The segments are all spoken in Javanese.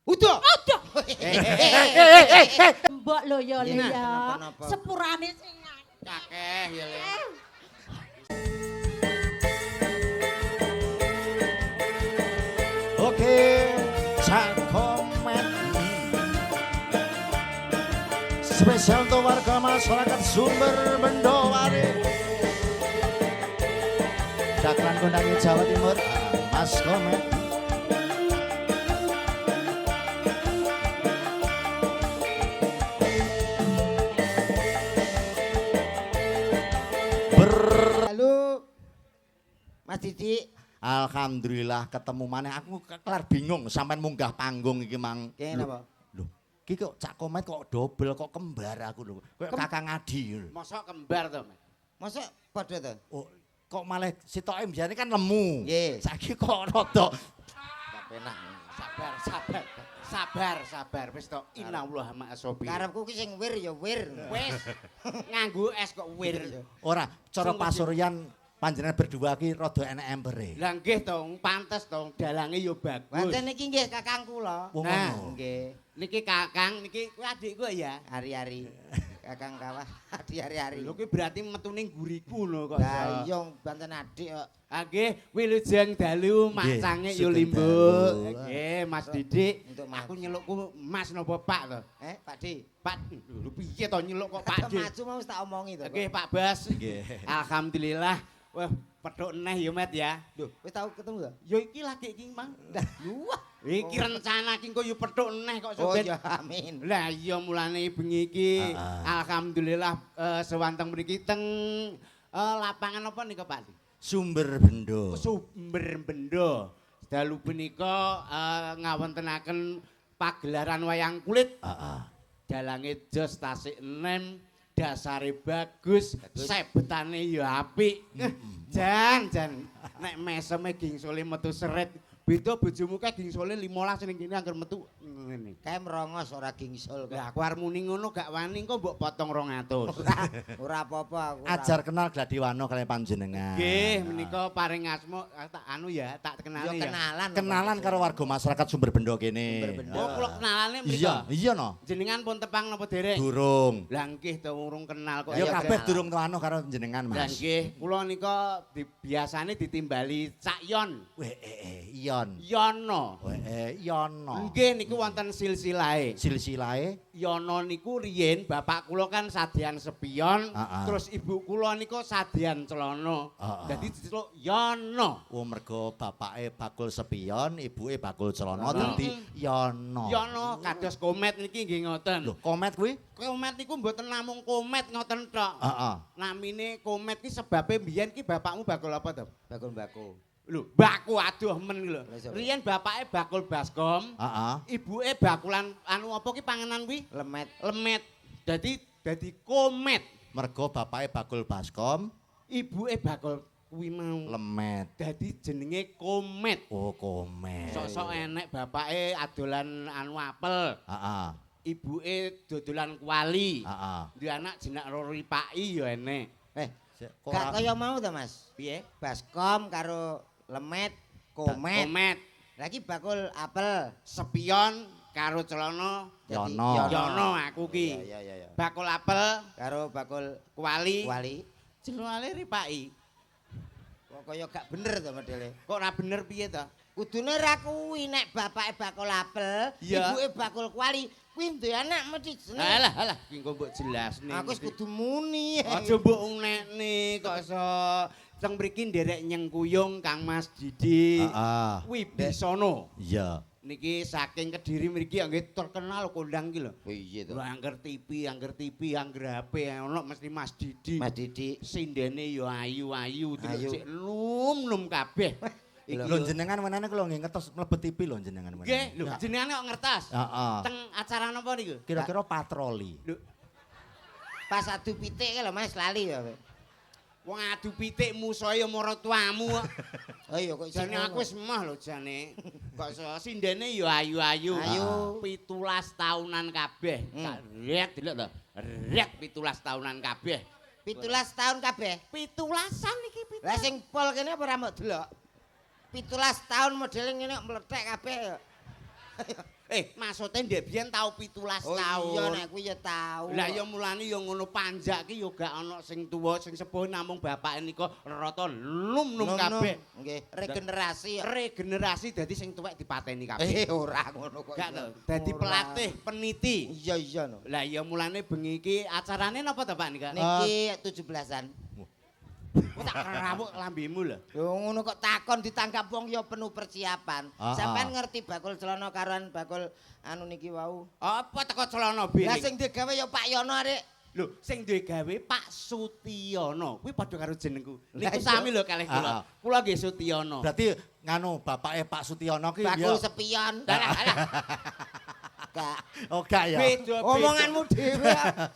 Udah. Udah. Mbok lho ya le ya. Kenapa-napa? Sepurane sing Kakeh ya le. Oke, Cakomet. Spesial untuk warga masyarakat Sumber Bendowari. Daklan kondangi Jawa Timur, Mas Komet. Halo. Mas Didi. Alhamdulillah ketemu maneh. Aku kelar bingung sampean munggah panggung iki mang. Kene apa? Lho, iki kok Cak Komet kok dobel kok kembar aku lho. Kayak Kakang Adi. Mosok kembar to, Mas? Mosok padha to? Oh, kok malah sitoke mbiyane kan lemu. Nggih. Saiki kok rada Penak. Sabar. Wis to. Innallaha ma'asobi. Karepku ki sing wir ya wir. Wis. Nganggo es kok wir. ora cara pasuryan panjenengan berdua ki rada enek empere. Lah nggih to, pantes to, dalange ya bagus. Wonten niki nggih kakang kula. Wong Nah, ngono. Nggih. Niki Kakang, niki kuwi adikku ya. Hari-hari. Kakang kawah di hari-hari. Lho kuwi berarti metune guriku lho kok. Lah iya banten adik kok. Ah nggih, wilujeng dalu Mak Nggih, Sange yo sugeng limbuk. dalu. Nggih, Mas Didik. Untuk Mas. Aku nyelukku Mas napa Pak to? Pak Di. Pak, lho piye to nyeluk kok Pak Pak Dik? maju mau wis tak omongi to. Nggih, Pak Bas. Nggih. Alhamdulillah. Wah, petuk neh ya Met ya. Lho, wis tau ketemu to? Yo iki lagi iki Mang. Wah. Iki rencana iki kok yo petuk neh kok Oh sobat. ya amin. Lah iya mulane bengi iki Ah. alhamdulillah sewanteng mriki teng lapangan apa nika Pak? Sumber Bendo. Sumber Bendo. Dalu punika ngawontenaken pagelaran wayang kulit. Heeh. Dalange jos tasik enem, dasare bagus, sebetane ya apik. Jan nek meseme gingsole metu seret. Beda bojomu kae gingsole 15 ning kene angger metu ngene. Kae merongos ora gingsul kok. Lah aku arep muni ngono gak wani kok mbok potong 200. Ora apa-apa aku. Ajar kenal Gladiwano kalian panjenengan. Nggih, menika paring asma tak anu ya, tak Yo kenali ya. kenalan. Kenalan karo warga masyarakat Sumber Bendo kene. Sumber Bendo. Oh, kula kenalane Iya, mriko. iya no. Jenengan pun tepang napa dereng? Durung. Lah nggih to urung kenal kok. Ya Ayo, kabeh kenalan. durung tuano karo jenengan, Lah Mas. nggih, kula nika biasane ditimbali Cak Yon. Weh, Ion. Yono. Weh, Yono. Nggih niku wonten silsilahe. Silsilahe Yono niku riyen bapak kula kan sadyan sepion, terus ibu kula niku sadyan celana. Dadi diceluk Yono. oh mergo bapake bakul sepion, ibuke bakul celana dadi Yono. Yono kados komet niki nggih ngoten. Lho, komet kuwi? Komet niku mboten namung komet ngoten tok. Heeh. Namine komet ki sebabe mbiyen ki bapakmu bakul apa to? Bakul mbako. Lho, baku aduh men lho. Lah, sapa? Riyen bapake bakul baskom, Heeh. ibuke bakulan anu apa ki panganan kuwi? Lemet. Lemet. Dadi komet. Mergo bapake bakul baskom, Ibuke bakul kuwi mau. lemet. Dadi jenenge komet. Oh, komet. Sosok enek bapake adolan anu apel, Heeh. ibuke dodolan kuali. Heeh. Duwe anak jeneng Rori Paki ya enek. Kok Gak kaya mau to, Mas. Piye? Baskom karo lemet, komet. Komet. Lagi bakul apel. Sepion karo celana Yono. Yono aku ki. Iya. Bakul apel Karo bakul kuali. wali. Celane Ripaki. Kok kaya gak bener to modele. Kok ora bener piye to? Kudune ra kuwi nek bapake bakul apel, Iya. ibuke bakul kuali, kuwi duwe anak mesti jeneng. Alah, ki engko mbok jelasne. Aku wis kudu muni. Aja mbok unekne kok iso teng mriki nderek nyengkuyung Kang Mas Didi. Heeh. Wibisono. Iya. Niki saking Kediri mriki nggih terkenal kondang ki lho. Oh iya to. Lho angger TV, angger HP ono mesti Mas Didi. Mas Didi. Sindene ya ayu-ayu, Ayu. sik num-num kabeh. Lho jenengan menane kula nggih ngetos mlebet TV lho jenengan menane. Nggih, lho jenengan kok ngertos? Heeh. Teng acara napa niku? Kira-kira patroli. Lho, Pas adu pitik lho Mas lali ya. wong adu pitik musuhe ya maratuamu kok. Oh iya kok Jane aku wis emoh lho jane. Kok sindene ya ayu-ayu. Ayu. 17 tahunan kabeh. Rek delok to. Rek 17 tahunan kabeh. 17 tahun kabeh. 17an iki Lah sing pol kene apa ora mbok delok? 17 tahun modele ngene kok meletek kabeh ya. Maksude ndek biyen tau 17 taun. Iya nek kuwi ya tau. Lah ya mulane ya ngono panjak ki ya gak ana sing tuwa sing sepuh namung bapake nika rata num-num kabeh. Nggih, regenerasi. Regenerasi dadi sing tuwek dipateni kabeh. Ora ngono kok. Gak to. Dadi pelatih, peniti. Iya no. Lah ya mulane bengi iki acarane napa to Pak nika? Niki 17-an. Kok tak rawuk lambemu lho. Yo ngono kok takon ditangkap wong ya penuh persiapan. Sampeyan ngerti bakul celana karoan bakul anu niki wau. Apa teko celana biring? Lah sing digawe ya Pak Yono arek. Lho, sing duwe gawe Pak Sutiono. Kuwi padha karo jenengku. Lah, Niku sami lho kalih kula. Kula nggih Sutiono. Berarti nganu bapake Pak Sutiono ki Bakul sepion. Gak. Oh gak ya. Beda. Omonganmu dhewe.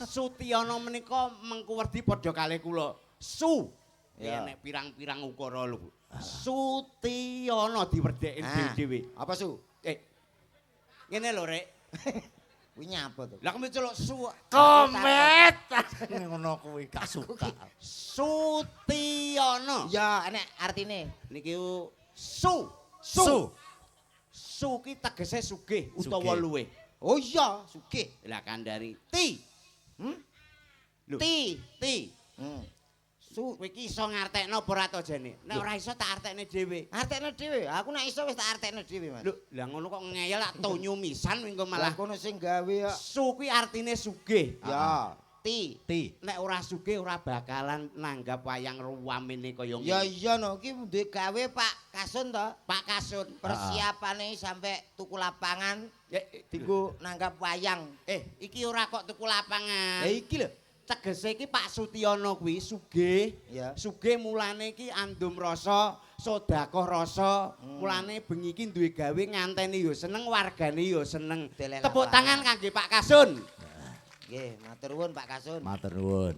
Sutiono menika mengku werdi padha kalih kula. Su. Ya. Nek pirang-pirang ukara lho. Sutiono diwerdheki dhewe-dhewe. Apa su? Ngene lho, Rek. Kuwi nyapa to? Lah kok celuk su. Komet. Ngono kuwi gak suka. Sutiono. Ya, nek artine Niki su. Su ki tegese sugih utawa luwih. Oh iya, sugih. Lah kandhani ti. Lho. Ti. Su kowe iki iso ngartekno apa ora to jane? Nek ora iso tak artekne dhewe. Artekne dhewe. Aku nek iso wis tak artekne dhewe, Mas. Lho, lah ngono kok ngeyel tak tonyo misan engko Malah malah. kono sing gawe ya. Su kuwi artine sugih. Ya, ti. Nek ora sugih ora bakalan nanggap wayang ruwamene kaya ngene. Ya iya no, iki duwe gawe Pak Kasun to. Pak Kasun. Persiapane sampai tuku lapangan dienggo nanggap wayang. Iki ora kok tuku lapangan. Lah iki lho. Tegese iki Pak Sutiono kuwi sugih. Ya. Sugih mulane iki andum rasa, sedekah rasa. Mulane bengi iki duwe gawe nganteni ya seneng, wargane ya seneng. Delelah Tepuk wae. tangan kangge Pak Kasun. Nggih, matur nuwun Pak Kasun. Matur nuwun.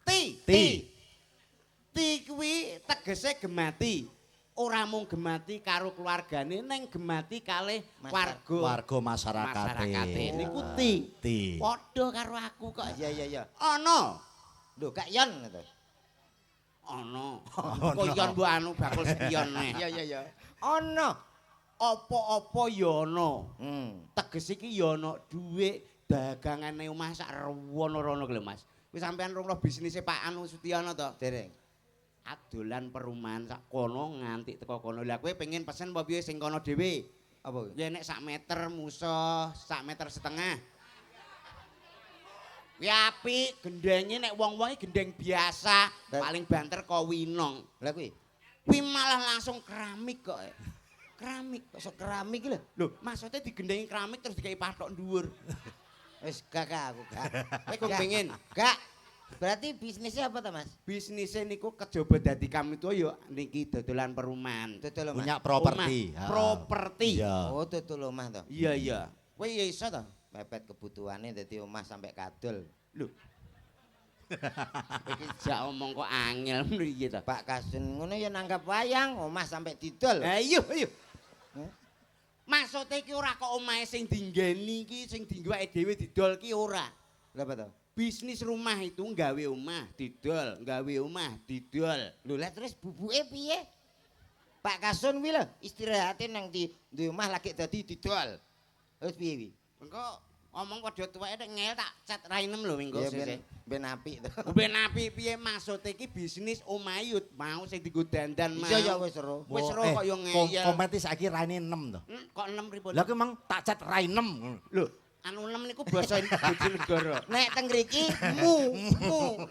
Ti kuwi tegese gemati. Ora mung gemati karo keluargane, ning gemati kalih Warga masyarakate. Niku ti. Padha karo aku kok. Iya. Ana. Lho, Kak Yon to. Ana. Kok yon mbok anu bakul sepion nek. Iya. Ana. Apa-apa ya ana. Teges Tegese iki ya ana dhuwit dagangane omah sak rewono-rono lho Mas. Kuwi sampean rono bisnise Pak Anu Sutiono to? dereng. Adolan perumahan sak kono nganti teko kono. Lah kowe pengen pesen apa piye sing kono dhewe? Apa kuwi? Ya nek sak meter musuh, sak meter setengah. Kuwi apik, gendenge nek wong-wong iki gendeng biasa, paling banter kowinong. Lah kuwi. Kuwi malah langsung keramik kok. Keramik. Kok keramik iki lho. Lho, maksudnya digendengi keramik terus dikai patok dhuwur. Wis gak aku gak. Kowe kepengin? Gak. Berarti bisnisnya apa ta, Mas? Bisnisnya niku kejaba dadi kami tuh ya niki dodolan perumahan. Dodol omah. Punya properti. Omah, properti. Iya. Oh, dodol omah to. Iya. Kowe ya iso to? Mepet kebutuhane dadi omah sampai kadol. Lho. Iki jak omong kok angel piye to? Pak Kasun ngono ya nanggap wayang, omah sampai didol. Ayo. Maksudnya iki ora kok omahe sing dinggeni iki sing dienggoake dhewe didol ki ora. Lha apa to? Bisnis rumah itu nggawe omah didol, nggawe omah didol. Lho lah terus bubuke piye? Pak Kasun kuwi lho istirahate nang di omah lagi dadi didol. Terus piye kuwi? Engko omong padha tuweke nek ngel tak cat rainem lho minggu Ya sesuk. ben apik to. Ben apik piye maksud iki bisnis omayut mau sing dienggo dandan mau. Iya ya wis ero. Wis ero kok yo ngeyel. Kometi saiki raine 6 to. Kok 6 pripun? Lah kuwi emang tak cat rai 6. Lho, anu 6 niku basa Bojonegoro. Nek teng mriki Mu,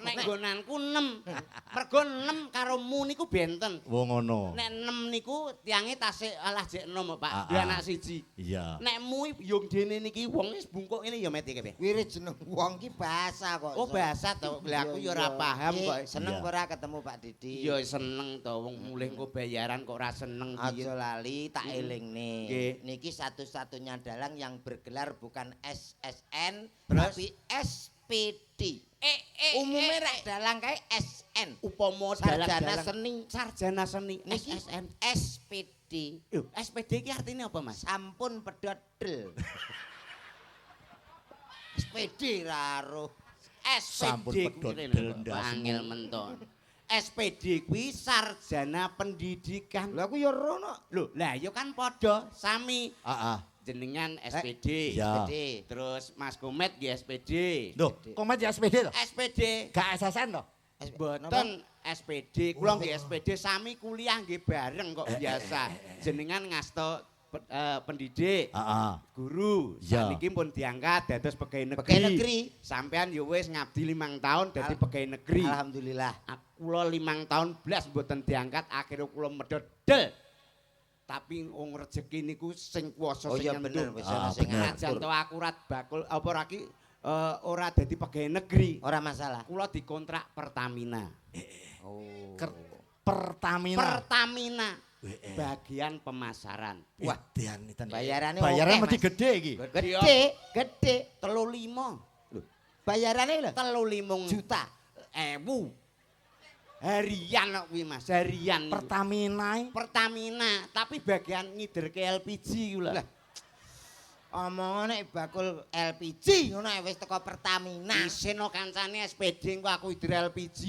nek nggonanku 6. Mergo 6 karo mu niku benten. Wong ngono. Nek 6 niku tiange tasik alah jek enom Pak, duwe Ah, anak siji. Iya. Nek mu yung dene niki wong wis bungkuk ngene ya meti kepe. kuwi jeneng wong ki bahasa kok. Oh bahasa to, lah aku ya ora paham kok. Seneng Iya. ora ketemu Pak Didi. Ya seneng to wong mulih engko bayaran kok ora seneng piye. Aja lali tak elingne. Nggih. Niki satu-satunya dalang yang bergelar bukan SSN Terus? tapi SPD. Umumnya rek dalang kae SN. Upama Sarjana seni. sarjana seni Niki SSN. SPD. Yo, SPD iki artinya apa, Mas? Sampun pedodel. SPD raro. Sampun SPD pedodel kuwi ndas. angel menton. SPD kuwi sarjana pendidikan. Lah aku ya rono. Lho, lah ya kan padha sami. Heeh. jenengan SPD. Ya. SPD. Terus Mas Komet nggih SPD. Loh, komet ya SPD to? SPD. Gak SSN to? Boten SPD, kula nggih SPD sami kuliah nggih bareng kok biasa. Jenengan ngasta pendidik, guru. Ya. Saniki pun diangkat dados pegawai negeri. Pegawai negeri. Sampean ya wis ngabdi 5 tahun dadi pegawai negeri. Alhamdulillah. Kula 5 tahun blas mboten diangkat, akhirnya kula medodel. Tapi wong rezeki niku sing kuwasa Oh sing iya bener nyentuh. wis ana sing bener. Jan ngatur. to akurat bakul apa ora ki ora dadi pegawai negeri. Ora masalah. Kula dikontrak Pertamina. Oh. Pertamina. Pertamina. Bagian pemasaran. Wah, dianitan. Bayarannya Bayaran oke, mesti Mas. gede iki. Gede. 35 Bayarannya lho 35 juta. ewu. Harian kok kuwi Mas, harian. Pertamina. Pertamina, tapi bagian ngiderke LPG ku lho. Lah. Omongane bakul LPG ngono ae wis teko Pertamina. Isino kancane SPD engko aku hider LPG.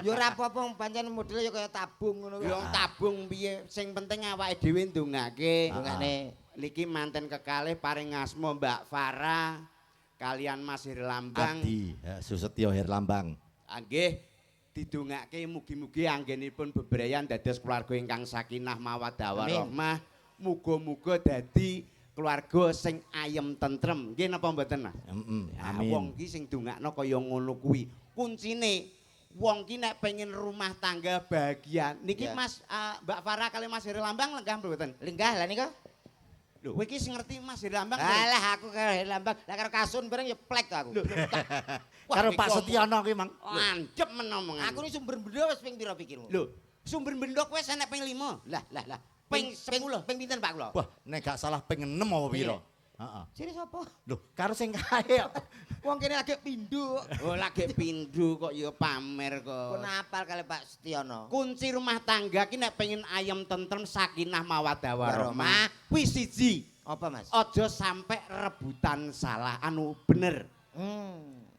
Ya ora apa-apa pancen modele ya kaya tabung ngono Yo tabung piye, sing penting awake dhewe ndongake. Dongane. Niki manten kekalih paring asma Mbak Farah kalian Mas Herlambang. Adi, Susetyo Herlambang. Nggih didongake mugi-mugi anggenipun bebrayan dados keluarga ingkang sakinah mawaddah warahmah. Muga-muga dadi keluarga sing ayem tentrem. Nggih napa mboten, Mas? Amin. Wong ki sing dongakno kaya ngono kuwi. Kuncine wong ki nek pengen rumah tangga bahagia. Niki Ya. Mas Mbak Farah kali Mas Herlambang lenggah mboten? Lenggah lah nika. Lho, kowe iki sing ngerti Mas Herlambang. Alah aku karo Lambang, lah karo Kasun bareng ya plek to aku. Karo Pak Setiono ki, Mang. Landep men omongan. Aku ini sumber benda wis ping pira pikirmu? Lho, sumber bendok wis enek ping 5. Lah. Ping 10. Ping pinten Pak kula? Wah, nek gak salah ping 6 apa pira? Heeh. Sini sapa? Loh, karo sing kae kok. Wong kene lagi pindho. Oh, lagi pindho kok ya pamer kok. Pun apal kali Pak Setiono. Kunci rumah tangga ki nek pengen ayem tentrem sakinah mawaddah Warahmah. warahmah kuwi siji. Apa Mas? Aja sampai rebutan salah anu bener.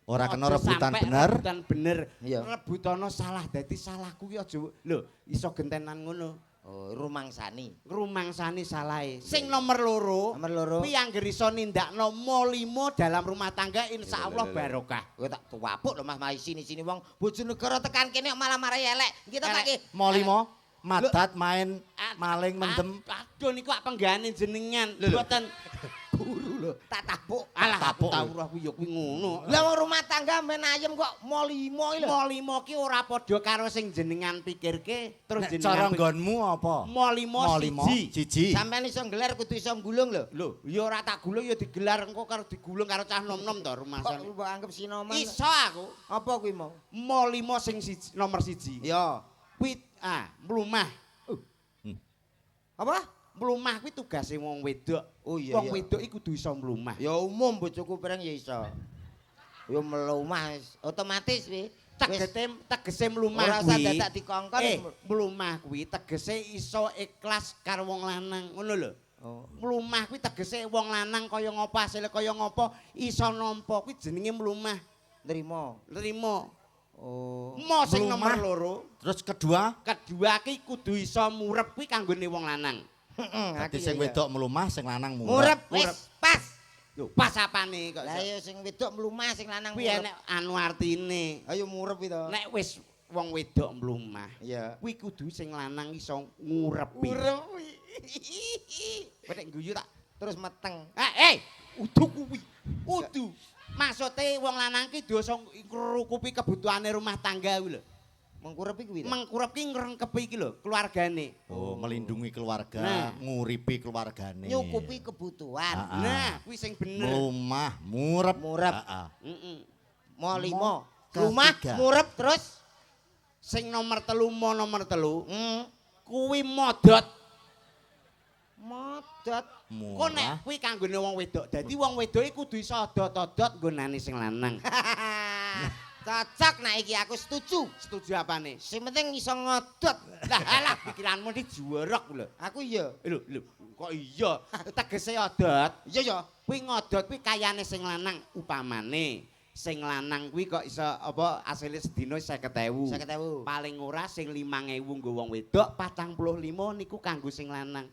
Ora kena Aja rebutan sampe bener. Rebutan bener. Iya. Rebutana salah dadi salahku ki aja lho iso gentenan ngono. Oh, rumangsani. Rumangsani salahe. Sing nomor loro. Nomor loro. Kuwi anggere iso nindakno molimo dalam rumah tangga insyaallah barokah. Kowe tak tuwapuk lho Mas mari sini-sini wong bojonegoro tekan kene kok malah marai elek. Kita Pak ki. Molimo madat main maling mendem. Aduh niku ak penggane jenengan. Mboten Guru lho, tak tapuk. alah Tapuk. tau roh kuwi ya kuwi ngono. Lah wong rumah tangga men ayem kok molimo iki lho. Molimo ki ora padha karo sing jenengan pikirke terus Nek jenengan cara nggonmu apa? molimo siji. siji. Sampeyan iso nggelar kudu iso nggulung lho. Lho, ya ora tak gulung ya digelar engko karo digulung karo cah nom-nom to rumah Kok sana. mbok anggap sinoman. Iso aku. Apa kuwi mau? Molimo sing siji, nomor siji. Ya. Kuwi mlumah. Apa? Mlumah kuwi tugase wong wedok. Oh iya. Wong wedok iku kudu iso mlumah. Ya umum bojoku bareng ya iso. Ya melumah otomatis wi. Tegese mlumah Ora usah kuwi. dadak dikongkon. Mlumah kuwi tegese iso ikhlas karo wong lanang, ngono lho. Oh. Mlumah kuwi tegese wong lanang kaya ngopo asile kaya ngopo iso nampa kuwi jenenge mlumah. Nrimo. Nrimo. Oh. Mo sing nomor Mlumah. loro. Terus kedua, Kedua ki kudu iso murep kuwi kanggone wong lanang. dadi sing wedok melumah, sing lanang murep murep. wis pas. Lho, pas apane kok. Lah ya sing wedok mlumah sing lanang Kuwi murep. enek anu artine. Ayo murep itu. Nek wis wong wedok mlumah, Iya. kuwi kudu sing lanang iso ngurepi. Murep kuwi. Nek guyu tak terus meteng. Udu kuwi. Udu. Maksude wong lanang ki dosa ngrukupi kebutuhane rumah tangga kuwi lho. Mengkurepi kuwi. Mengkurep ki ngrengkepi iki lho, keluargane. Oh, melindungi keluarga, Nah. nguripi keluargane. Nyukupi kebutuhan. Nah, kuwi sing bener. Melumah, murep. Murep. Heeh. Heeh. Mo limo. Mo Rumah ketiga. murep terus. Sing nomor telu nomor telu Hmm. kuwi modot. Modot. Kok nek Murah. kuwi kanggone wong wedok. Dadi wong wedok iki kudu iso odot-odot nggonane sing lanang. Cocok nek iki aku setuju. Setuju apane? Sing penting iso ngodot. Lah alah pikiranmu iki juwerek lho. Aku iya. Lho, kok iya? Tegese odot. Iya ya. Kuwi ngodot kuwi kayane sing lanang upamane. Sing lanang kuwi kok iso apa asile sedina 50.000. 50.000. Paling ora sing 5.000 nggo wong wedok, 45 niku kanggo sing lanang.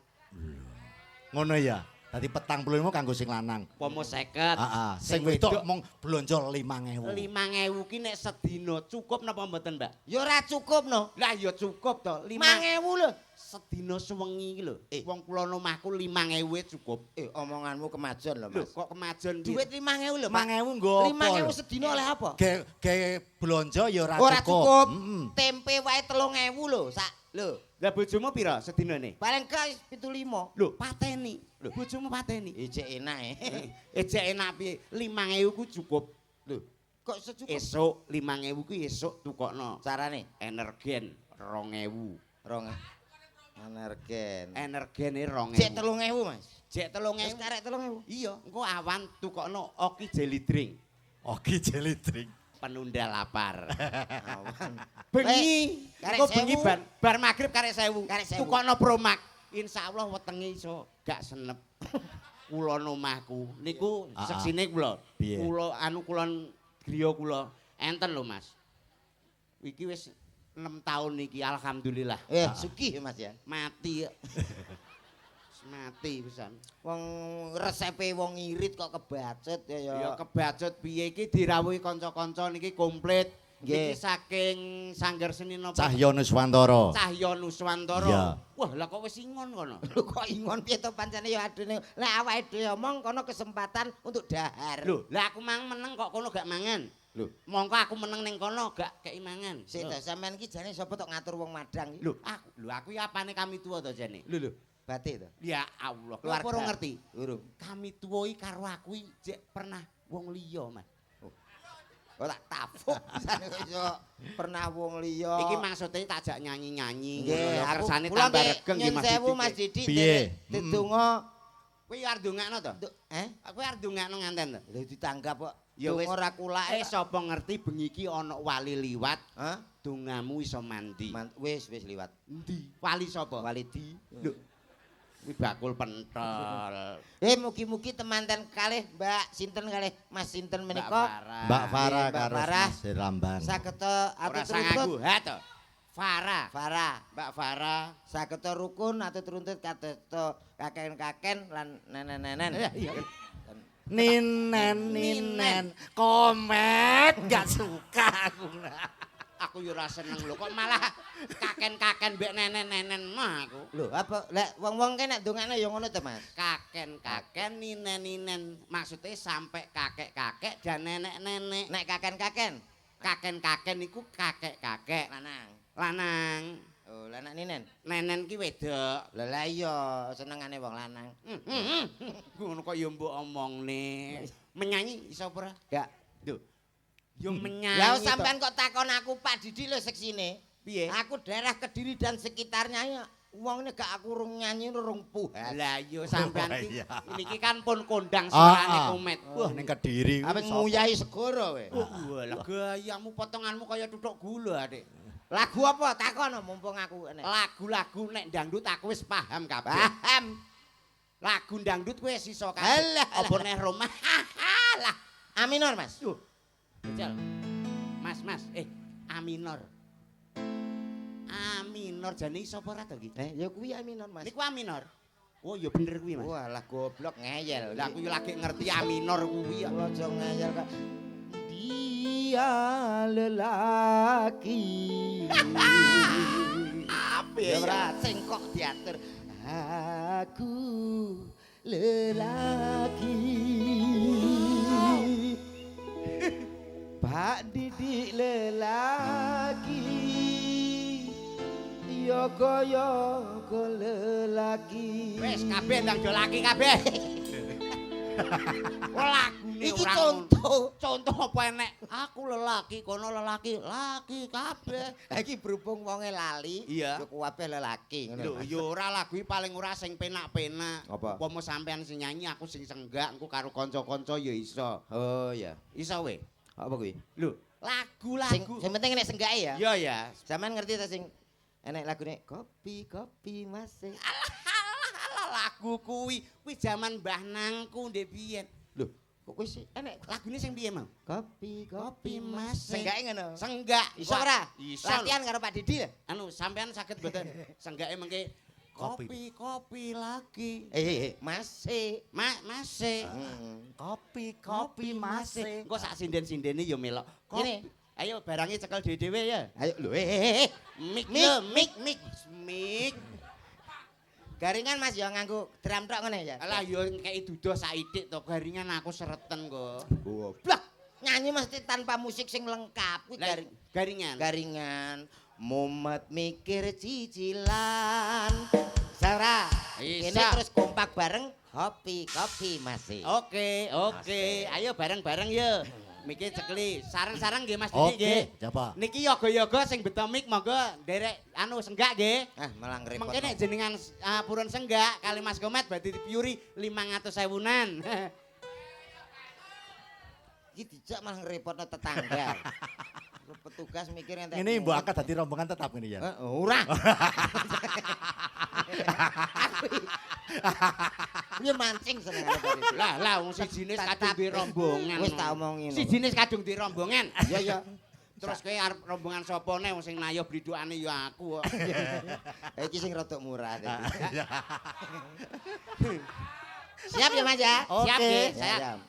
Ngono ya. Dadi 40.000 kanggo sing lanang. Pomo 50. Heeh, sing wedok mung blonjo 5.000. 5.000 ki nek sedina cukup napa mboten, Mbak? Ya ora cukup no. Lah ya cukup to. 5.000 lho. Sedina sewengi iki lho. Wong kula omahku 5.000 cukup. Omonganmu kemajon lho, Lho Mas. kok kemajon Duit 5.000 lho, Pak. 5.000 nggo apa? 5.000 sedina oleh apa? Gawe blonjo ya ora Ora cukup. cukup. Heeh. Tempe wae 3.000 lho, sak. Lho, Lah bojomu pira sedinane? paling gak 75. Lho, pateni. Lho, bojomu pateni. Ijek enak Ejek enak piye? 5.000 ku cukup. Lho, Kok secukup esuk 5.000 ku esuk tukokno. carane? Energen 2.000. Rong. Energen. Energene 2.000. Jek 3.000, Mas. Jek Wis 3.000. karek 3.000. Iya, engko awan tukokno Oki jelly drink. Oke jelly drink. Penunda lapar. Awan. Bengi, karek engko bengi 1.000. bar magrib karek 1.000. Karek 1.000. Tukokno Promax. Insyaallah wetenge iso gak senep. Kula omahku niku seksine kula. Piye? Kula kulon griya kula enten lho Mas. Iki wis 6 tahun niki alhamdulillah. Sugih Mas ya. Mati. Mati pisan. Wong resepe wong irit kok kebacut Ya kebacut piye iki dirawuhi kanca-kanca niki komplit. Nggih. Iki saking Sanggar Seni napa? Cahya Nuswantara. Cahya Nuswantara. Iya. Wah, lah kok wis ingon kono. Lho kok ingon piye to pancene ya adune. Lek awake dhewe omong kono kesempatan untuk dahar. Lho, lah aku meneng kok kono gak mangan. Lho, mongko aku meneng ning kono gak kei mangan. Sik to sampean iki jane sapa tok ngatur wong Madang iki? Lho, aku ya apane kami tuwa to jane. Lho. Batik to. Ya Allah, Keluarga. keluarga ngerti. Urung. Kami tuwa iki karo aku iki jek pernah wong liya, Mas. Oh tak tapuk pisane kok iso pernah wong liya. Iki maksudnya tak jak nyanyi-nyanyi. Nggih, aku kersane kula tambah nggih regeng nggih nyun Mas sewu Didik. Mas Didik. Piye? Dedonga. Kowe arep ndongakno to? Aku arep ndongakno nganten to. Lho ditanggap kok. Ya wis ora kulake. Sapa ngerti bengi iki ana wali liwat, Hah? dongamu iso mandi. Wis liwat. Endi? Wali sapa? Walidi. Lho. Kuwi bakul pentol. Mugi-mugi temanten kalih Mbak sinten kalih Mas sinten Mbak menika Mbak Farah Mbak karo Farah. Mas Ramban. saged Ora atut sangaku runtut. ha to. Farah. Farah. Mbak Farah. Saged rukun atut runtut kadosta kaken-kaken lan nenen-nenen. Iya. Ninen komet gak suka aku. Aku yo ora seneng lho kok malah kaken-kaken mbek nenen-nenen mah aku. Lho, apa lek wong-wong ki nek ndongakno ya ngono to, Mas? Kaken-kaken ninen-ninen maksudnya sampai kakek-kakek dan nenek-nenek. Nek kaken-kaken Kaken-kaken iku kakek-kakek lanang. Oh, lanang ninen. Nenen ki wedok. Lah iya senengane wong lanang. Ngono kok ya mbok omongne. Menyanyi iso ora? Gak. Lho. Yo menyanyi. Lah to. sampean kok takon aku Pak Didi lho seksine. Piye? Aku daerah Kediri dan sekitarnya ya. Wong ini gak aku rung nyanyi rung puas. Lah yo sampean Oh, ki iya. niki kan pun kondang suarane komet. Wah ning Kediri. Apa nguyahi segoro we. Wah, lah gayamu potonganmu kaya tutuk gula, Dik. Lagu apa takon mumpung aku enek. Lagu-lagu nek dangdut aku wis paham kabeh. Paham. Lagu dangdut kowe iso kabeh. Alah, Apa neh Roma? Lah, A minor, Mas. Duh. Jajal. Mas, A minor. A minor jane iso apa ora to iki? Ya kuwi A minor, Mas. Niku A minor. Oh, ya bener kuwi, Mas. Wah, lah goblok ngeyel. Lah aku yo lagi ngerti A minor kuwi ya. Kula aja ngeyel kok. Dia lelaki. Apa Ya ora sing kok diatur. Aku lelaki. Pak Didik lelaki. Yoga-yoga lelaki. Wis kabeh ndang do laki kabeh. Lagune Iki ora contoh. Contoh apa enek? Aku lelaki, kono lelaki, laki kabeh. Iki berhubung wonge lali, Iya. yo kabeh lelaki ngono. Lho, ya ora lagu iki paling ora sing penak-penak. Apa? Upama sampean sing nyanyi, aku sing senggak, engko karo kanca-kanca ya iso. Oh ya. Iso we. Apa kuwi? Lho, lagu-lagu. Sing penting nek senggake ya. Iya ya. Sampeyan ngerti ta sing enek lagune kopi masih. Alah lagu kuwi zaman Mbah Nangku ndek biyen. Lho, kok kuwi sih enek Lagune sing piye, Mang? kopi masih. Senggake ngono. Senggak. Iso ora? Iso. Latihan karo Pak Didi lho. Anu sampean saged mboten senggake mengke Kopi lagi. Masih. Masih. Kopi masih. Engko sak sinden-sindene ya melok. Ini. Ayo barangnya cekel dhewe ya. Ayo lho Mik. Garingan Mas ya nganggo drum tok ngene ya. Alah yo kei duduh saidik to garingan aku sereten kok. Goblok. Nyanyi mesti tanpa musik sing lengkap kuwi Garingan. Garingan mumet mikir cicilan. Sara. Ini terus kompak bareng kopi masih. Oke. Ayo bareng-bareng ya. Mikir cekli. Sareng-sareng nggih Mas Didi nggih. Oke, coba. Niki yoga-yoga sing beto mik monggo nderek senggak nggih. Malang repot. Mengke nek jenengan purun senggak kali Mas Komet berarti dipiuri 500.000-an. Iki dijak malah ngrepotno tetangga. Petugas mikir entek. Ini mbok angkat dadi rombongan tetap ini ya. Ora. Ini mancing seneng tadi. Lah wong sijine kadung di rombongan. Wis tak omongi. Sijine kadung di rombongan. Iya. Terus kowe arep rombongan sapa ne wong sing nayo blidukane ya aku kok. Iki sing rada murah. Siap ya Mas ya? Siap nggih,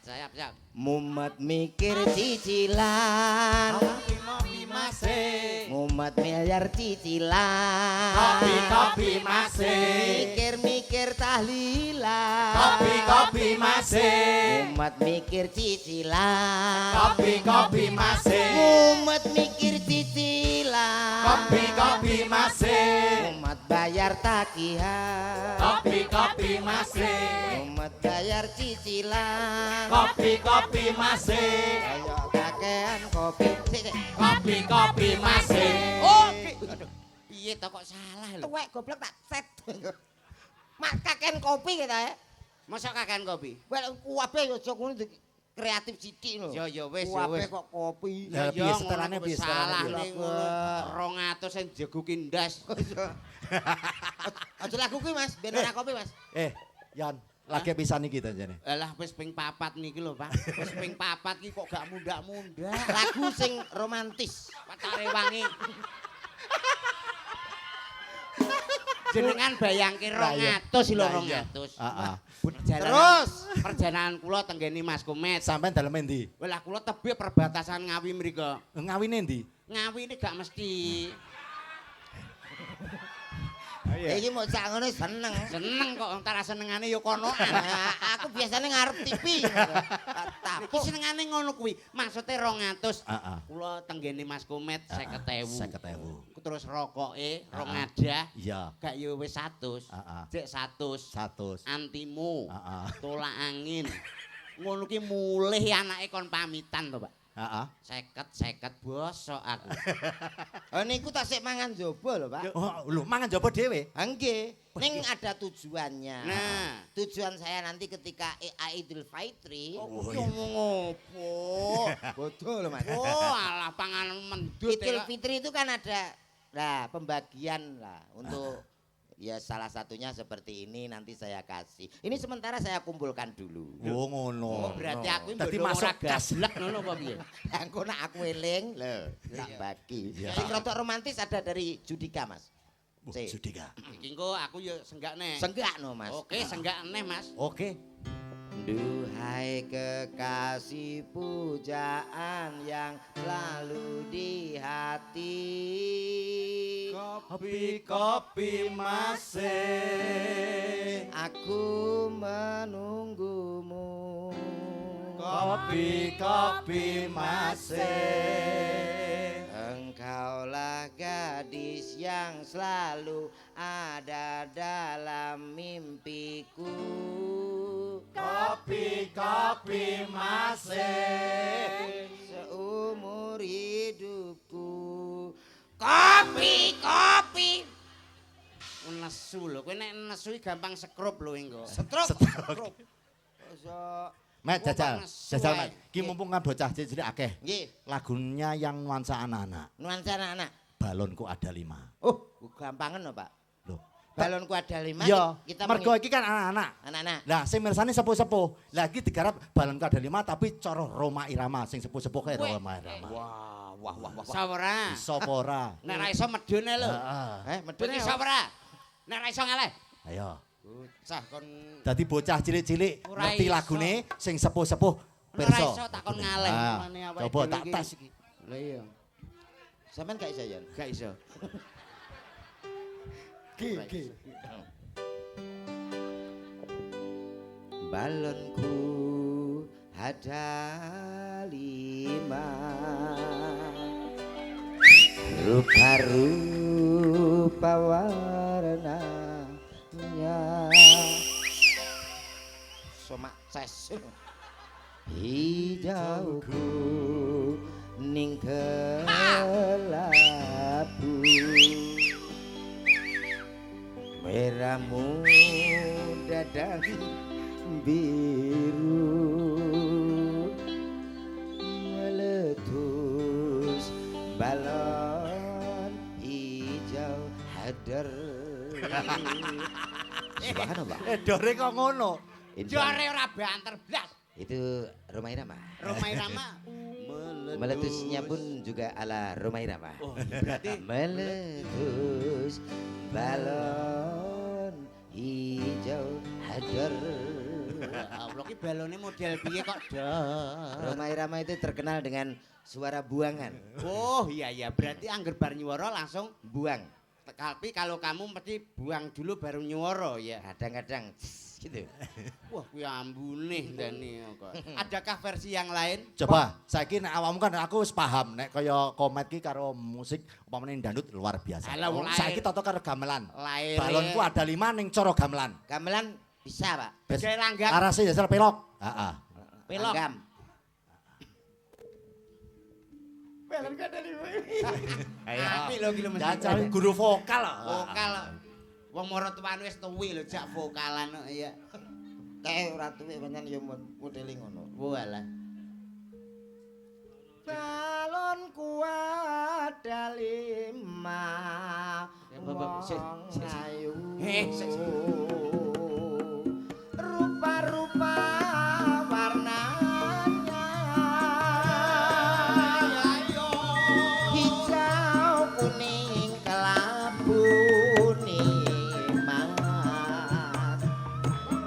siap. Mumet mikir cicilan. Kopi masih. Mumet miliar cicilan. Kopi masih. Mikir tahlilan. Kopi masih. Mumet mikir cicilan. Kopi masih. Mumet mikir cicilan. Kopi masih. Mumet bayar tagihan. Kopi masih. Mumet bayar cicilan. Kopi masih. Ayo kakean kopi. Kopi masih. Oke. Aduh, piye to kok salah lho. Tuwek goblok tak set. Mak kakean kopi kita ya. Masa kakean kopi? Well, kuwabe yo aja ngono kreatif sithik lho. Ya wis. Kuwabe kok kopi. Ya, piye setelahnya, piye salah setelahnya, ning ngono 200 sing jeguki ndas. Aja lagu kuwi Mas, ben ora kopi Mas. Yan, lagi pisan iki to jane. Alah wis ping 4 niki lho, Pak. Wis ping 4 iki kok gak mundak-mundak. Lagu sing romantis. Pacare wangi. Jenengan bayangke 200 lho 200. Heeh. Perjalanan kula tenggene Mas Komet. Sampeyan dalem endi? Lah kula tebih perbatasan Ngawi mriko. Ngawine endi? Ngawi ini gak mesti. Iki mau sak ngono seneng. Seneng kok antara senengane ya konoan. Aku biasanya ngarep TV. Iki senengane ngono kuwi. Maksude 200. Heeh. Kula tenggene Mas Komet 50.000. 50.000. Terus rokoke 2 ngadah. Iya. Gak ya wis 100. Cek 100. 100. Antimu. Heeh. Tolak angin. Ngono ki mulih anake kon pamitan to, Pak. Heeh. 50 bosok aku. Oh niku tak sik mangan jaba lho, Pak. Oh, lho mangan jaba dhewe. Nggih, ning ada tujuannya. Nah, tujuan saya nanti ketika Idul Fitri. oh, ngopo? Betul, Mas. Oh, alah panganan mendut. Idul Fitri itu kan ada pembagian lah untuk ya salah satunya seperti ini nanti saya kasih. Ini sementara saya kumpulkan dulu. Oh ngono. Oh, berarti aku Dadi mbok masuk ora gablek ngono apa piye? Engko nek aku eling lho, tak bagi. Iya. Sing rada romantis ada dari Judika, Mas. Judika. Iki engko aku ya senggak neh. Senggak no, Mas. Oke, senggak neh, Mas. Oke. Duhai kekasih pujaan yang selalu di hati. Kopi masih. Aku menunggumu. Kopi masih. Engkaulah gadis yang selalu ada dalam mimpiku. Kopi masih. Seumur hidupku. Kopi. Nesu lho, kowe nek nesu gampang sekrup lho engko. Stroke. Mat jajal, nesu jajal ae. Mat. Ki mumpung kan bocah cilik akeh. Nggih, Lagunya yang nuansa anak-anak. nuansa anak-anak. Balonku ada 5. Oh, gampangan lho, Pak. Loh. Balonku ada 5. Iya, kita mergo iki kan anak-anak. anak-anak. Lah sing mirsani sepuh-sepuh. Lah iki digarap balonku ada 5 tapi cara Roma Irama sing sepuh-sepuh kae Roma Irama. Wah. Iso ora? Iso apa ora? Nek ra iso medhone lho. Heeh. Medune Iso ora? Nek ra iso ngeleh. Ayo. Bocah kon Dadi bocah cilik-cilik Ora ngerti iso. lagune sing sepuh-sepuh ora pirsa. iso takon ngaleh. Ah, Mane awake coba dhewe tak iki. tes iki. Lah iya, Sampeyan gak iso ya? gak iso. Balonku ada 5, rupa-rupa warnanya, somak ses, hijau kuning kelabu, merah muda dan biru, meletus balon hijau hadar. Subhanallah. Dore kok ngono. Jare ora banter blas. Itu Rhoma Irama. Rhoma Irama Meletusnya pun juga ala Rhoma Irama. Oh, berarti Meletus balon hijau hadar. Allah ki balone model piye kok dar. Rhoma Irama itu terkenal dengan suara buangan. Oh iya berarti angger bar nyuwara langsung Buang. tapi kalau kamu mesti buang dulu baru nyuwara ya. Kadang-kadang gitu. Wah kuwi ambune ndane kok. Adakah versi yang lain? Coba, saiki nek awakmu kan aku wis paham nek kaya komet ki karo musik umpamane dangdut luar biasa. Alah, wong Saiki lair. toto karo gamelan. Laire. Balonku ada 5 ning cara gamelan. Gamelan bisa, Pak. Bes- Gawe langgam. Larase dasar pelok. Heeh. Pelok. Langgam. Pelok kan dari Ayo. Apik lho ki lho mesti. Jajal guru vokal. Vokal. Wong mara tuane wis tuwi lho jak vokalan kok ya. Kayak ora tuwek pancen ya modele ngono. Walah. Balonku ada 5. Ya, Bapak, sik, sik, sik. Ayu. Sik, sik. Rupa-rupa warnanya. Hijau kuning kelabu nikmat.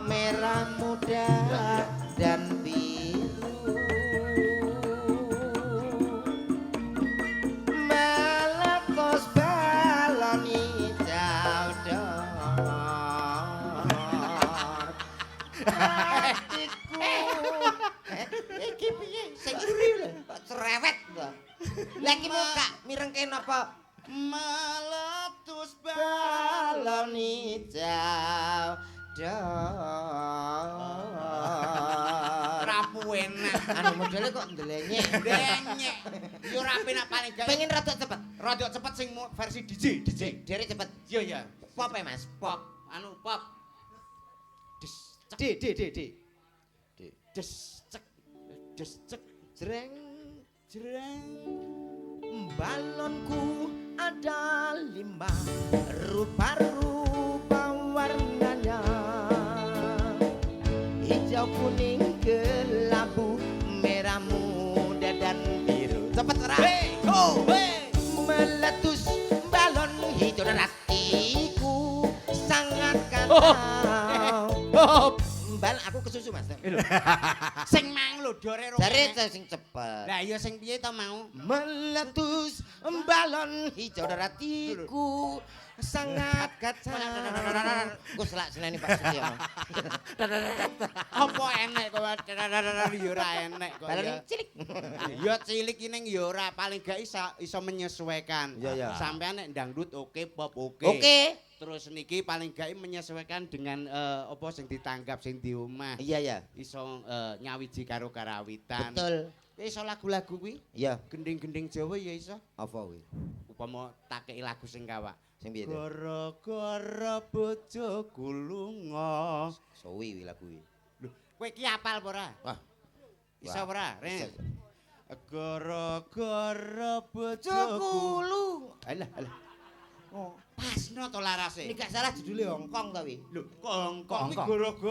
Merah muda dan biru. Meletus balon hijau dor. Hatiku. Iki piye? Sing uri lho, kok cerewet to. Lah iki muka mirengke napa? Meletus Balon hijau dor. rapu enak. Anu modele kok ndelenyek. Denyek. Yo ora penak paling gak. Pengen rada cepet. Rada cepet sing versi DJ. Dere cepet. Iya ya. Pop ya, Mas. Pop. Anu pop. Des cek. Des cek. Des cek. Jreng. Jreng. Balonku ada 5, rupa-rupa warnanya, hijau kuning kelabu, merah muda dan biru. Cepet ora? Hey, go, hey. Meletus balon hijau dan hatiku sangat kacau. Hop. Bal aku kesusu, Mas. Sing mang lho dore ro. Jare sing cepet. Lah iya sing piye to mau? Meletus balon hijau dan hatiku sangat kacau. Gue selak seneni Pak Sutyono. Apa enek kok yo ora enek kok. Balon ya. cilik. Ya cilik ini yo ora paling gak iso menyesuaikan. Iya, iya. Sampean nek dangdut oke, pop oke. Oke. Terus niki paling gak menyesuaikan dengan apa sing ditanggap sing di omah. Iya ya. Iso nyawiji karo karawitan. Betul. Iso lagu-lagu kuwi, Iya. gending-gending Jawa ya iso. Apa kuwi? Upama takei lagu sing kawak. Sing piye to? Gara-gara bojoku lunga. Suwi wi lagu kuwi. Lho, kowe iki apal apa ora? Wah. Iso apa ora, Ren? Bisa. Gara-gara bojoku. Cokulu. Alah. Oh, pasno to larase. Ini gak salah judulnya Hongkong to wi. Lho, kongkong iki Kongkong.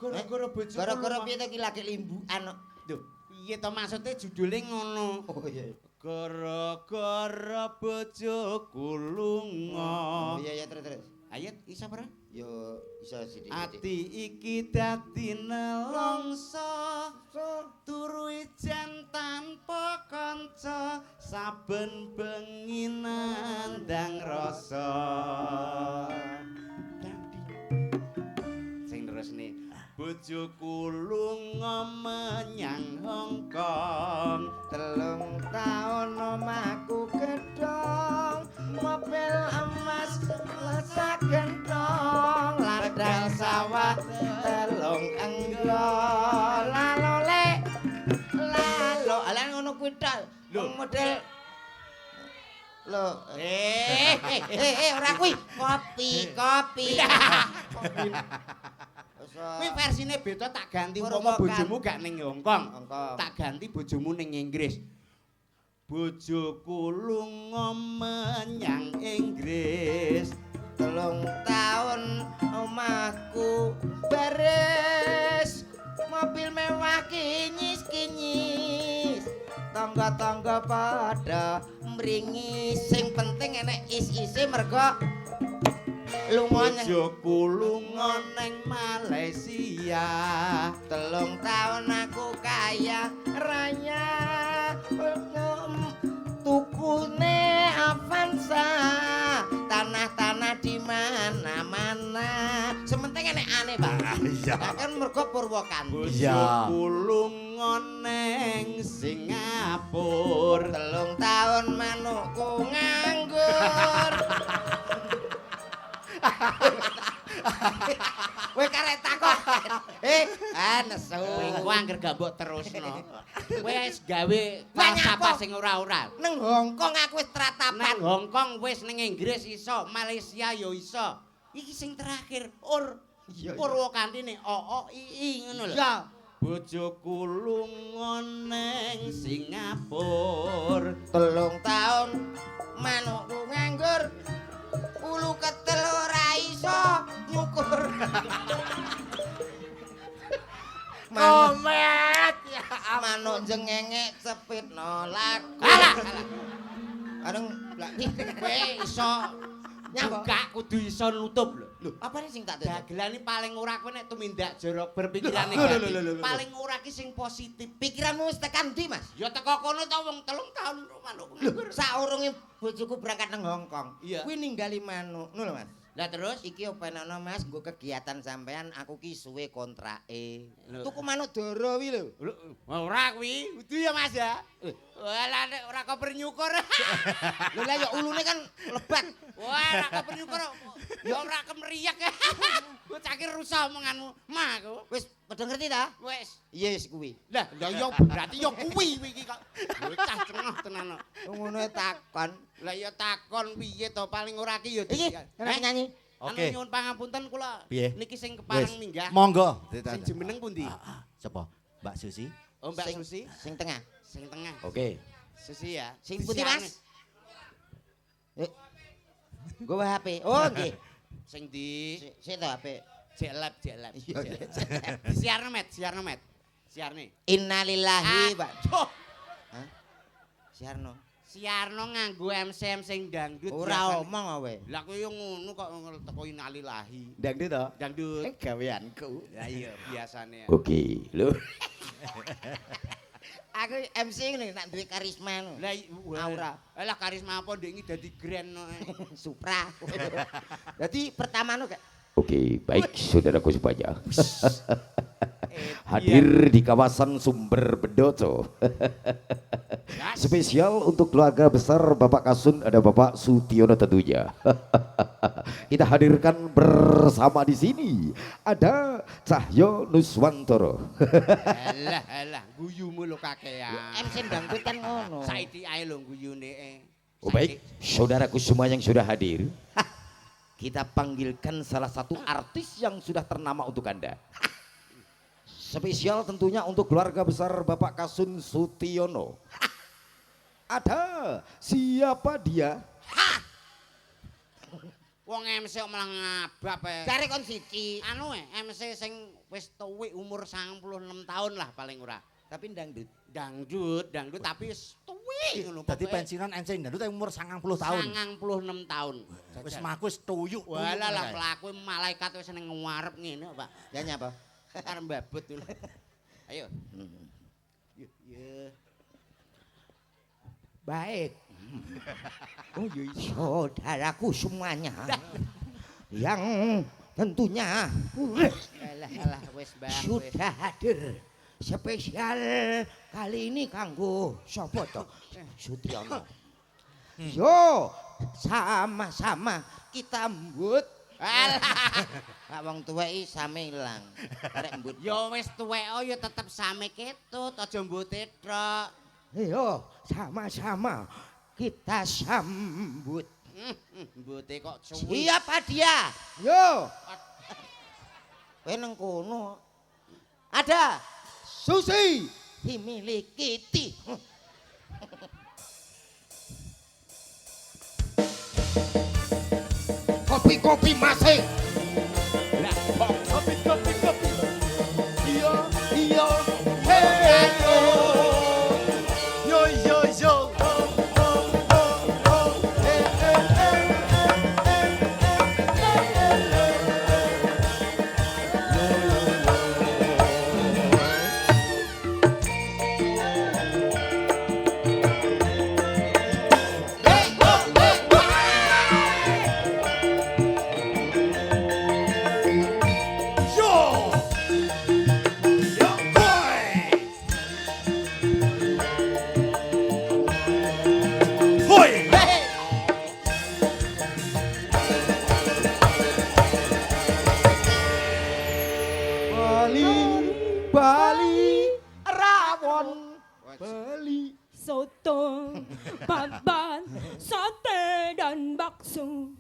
gara-gara bojoku. Gara-gara piye to ki lagi limbukan kok. Lho, piye to maksudnya judulnya ngono? Oh iya. Gara-gara bojoku lunga. Iya terus. Ayat iso ora? Yo iso sithik. Ati iki dadi nelongso turu ijen tanpa kanca saben bengi nandang rasa. Sing terusne bojoku lunga menyang Hongkong 3 taun omahku gedhong mobil emas lesak gentong ladang sawah telung enggol lalole lalo ala ngono kuwi tok model lho ora kuwi kopi Kuwi versine beda tak ganti umpama Merupakan. bojomu gak ning Hongkong. Hongkong. Tak ganti bojomu ning Inggris. Bojoku lunga menyang Inggris. 3 taun omahku baris mobil mewah kinyis tangga-tangga pada mringis sing penting enek is-ise mergo lunga nyang Bojoku lunga ning Malaysia. 3 taun aku kaya raya tukune Avanza tanah-tanah di mana-mana sementing enek aneh Pak Iya. kan mergo Purwokanti Iya. Bojoku lunga ning Singapura. 3 taun manukku nganggur Kowe karek takon. Nesu. Kowe angger gak mbok terusno. Kowe wis gawe Banyak falsafah apa? sing ora-ora. Neng Hongkong aku wis Nang tratapan. Hongkong wis ning Inggris iso, Malaysia yo iso. Iki sing terakhir Iya, iya. Purwokanti nih OOII ngono lho. Iya. Bojoku lunga ning Singapura. 3 taun manukku nganggur. Ulu ketel ora iso nyukur. Komet ya. Manuk jengenge cepitno laku. Alah. Areng lak Kowe iso buka kudu iso nutup lho. Lho, apa sing tak tutup? Dagelane paling ora kowe nek tumindak jorok berpikiran Lho, negatif. lho, lho, lho. Paling ora ki sing positif. Pikiranmu wis tekan ndi, Mas? Ya teko kono ta wong 3 tahun manuk. Saurunge bojoku berangkat nang Hongkong. Iya. Kuwi ninggali manuk. Ngono lho, Mas. Lah terus Iki openono Mas, nggo kegiatan sampean aku ki suwe kontrake. Lho. Tuku manuk dara wi lho. ora kuwi, kudu ya Mas ya. Walah nek ora koper nyukur. Lho lah ya ulune kan lebat. Wah, ora koper nyukur. Ya ora kemeriak. Bocah ki rusak omonganmu. Mah aku. Wis padha ngerti ta? Wis. Yes kuwi. Lah, ya berarti ya kuwi iki kok. Bocah cengah tenan kok. Ngono takon. Lah ya takon piye to paling ora ki ya Iki enak nyanyi. Oke. Nyuwun pangapunten kula. Piye? Niki sing kepareng Wis. minggah. Monggo. Sing jemeneng pundi? Sapa? Mbak Susi. Oh Mbak Sing- Susi, Sing tengah. sing tengah. Oke. Susi ya. Sing putih Disiarne. Mas. Gowo HP. Oh nggih. Sing di Sik to HP. jelab. Iya, Siarno met. Siarne. Innalillahi, Pak. Aduh, Hah? Siarno. Siarno nganggo MC sing dangdut. Ora biasane. omong kowe. Lah kowe yo ngono kok teko innalillahi. Dangdut to? Dangdut. Gaweanku. Ya iya biasane. Oke, lho. Aku MC ngene nak duwe karisma no. Lah Aura. Lah karisma apa ndek iki dadi grand no. Supra. Jadi pertama no kayak Oke, baik saudaraku semuanya. Iya. Hadir di kawasan Sumber Bedoto. Spesial untuk keluarga besar Bapak Kasun, ada Bapak Sutiono tentunya. Kita hadirkan bersama di sini ada Cahyo Nuswantoro. Alah, guyumu lo kakean. MC dangdut kan ngono. Saiki ae lho guyune. Oh, baik, saudaraku semua yang sudah hadir. Kita panggilkan salah satu artis yang sudah ternama untuk Anda. Spesial tentunya untuk keluarga besar Bapak Kasun Sutiono. Ada siapa dia? Wong MC kok malah ngabap e. Cari kon siji. Anu MC sing wis tuwek umur 96 tahun lah paling ora. Tapi dangdut. Dangdut tapi wis tuwi ngono. Dadi pensiunan MC dangdut umur 90 tahun. 96 tahun. Wis mlaku wis tuyuk. Walah lah kelaku malaikat wis ning ngarep ngene, Pak. Ya nyapa? Arep mbabut dulu. Ayo. Ya. Baik. Oh iya, saudaraku semuanya. Yang tentunya Alah wis Mbah. sudah hadir spesial kali ini kanggo sapa to? Sutiono. Yo, sama-sama kita mbut. Alah. Pak wong tuwek iki same ilang. Arek mbut. Ya wis tuwek ya tetep same ketut, aja mbute tok. Yo, sama-sama kita sambut. Mbute kok suwi. Siapa dia? Yo. Kowe nang kono. Ada Susi dimiliki Ti. Kopi-kopi masih. Lah kok kopi. Iya, iya. Hey, yo. Yo. Bali rawon. Bali. Soto, babat, sate dan bakso.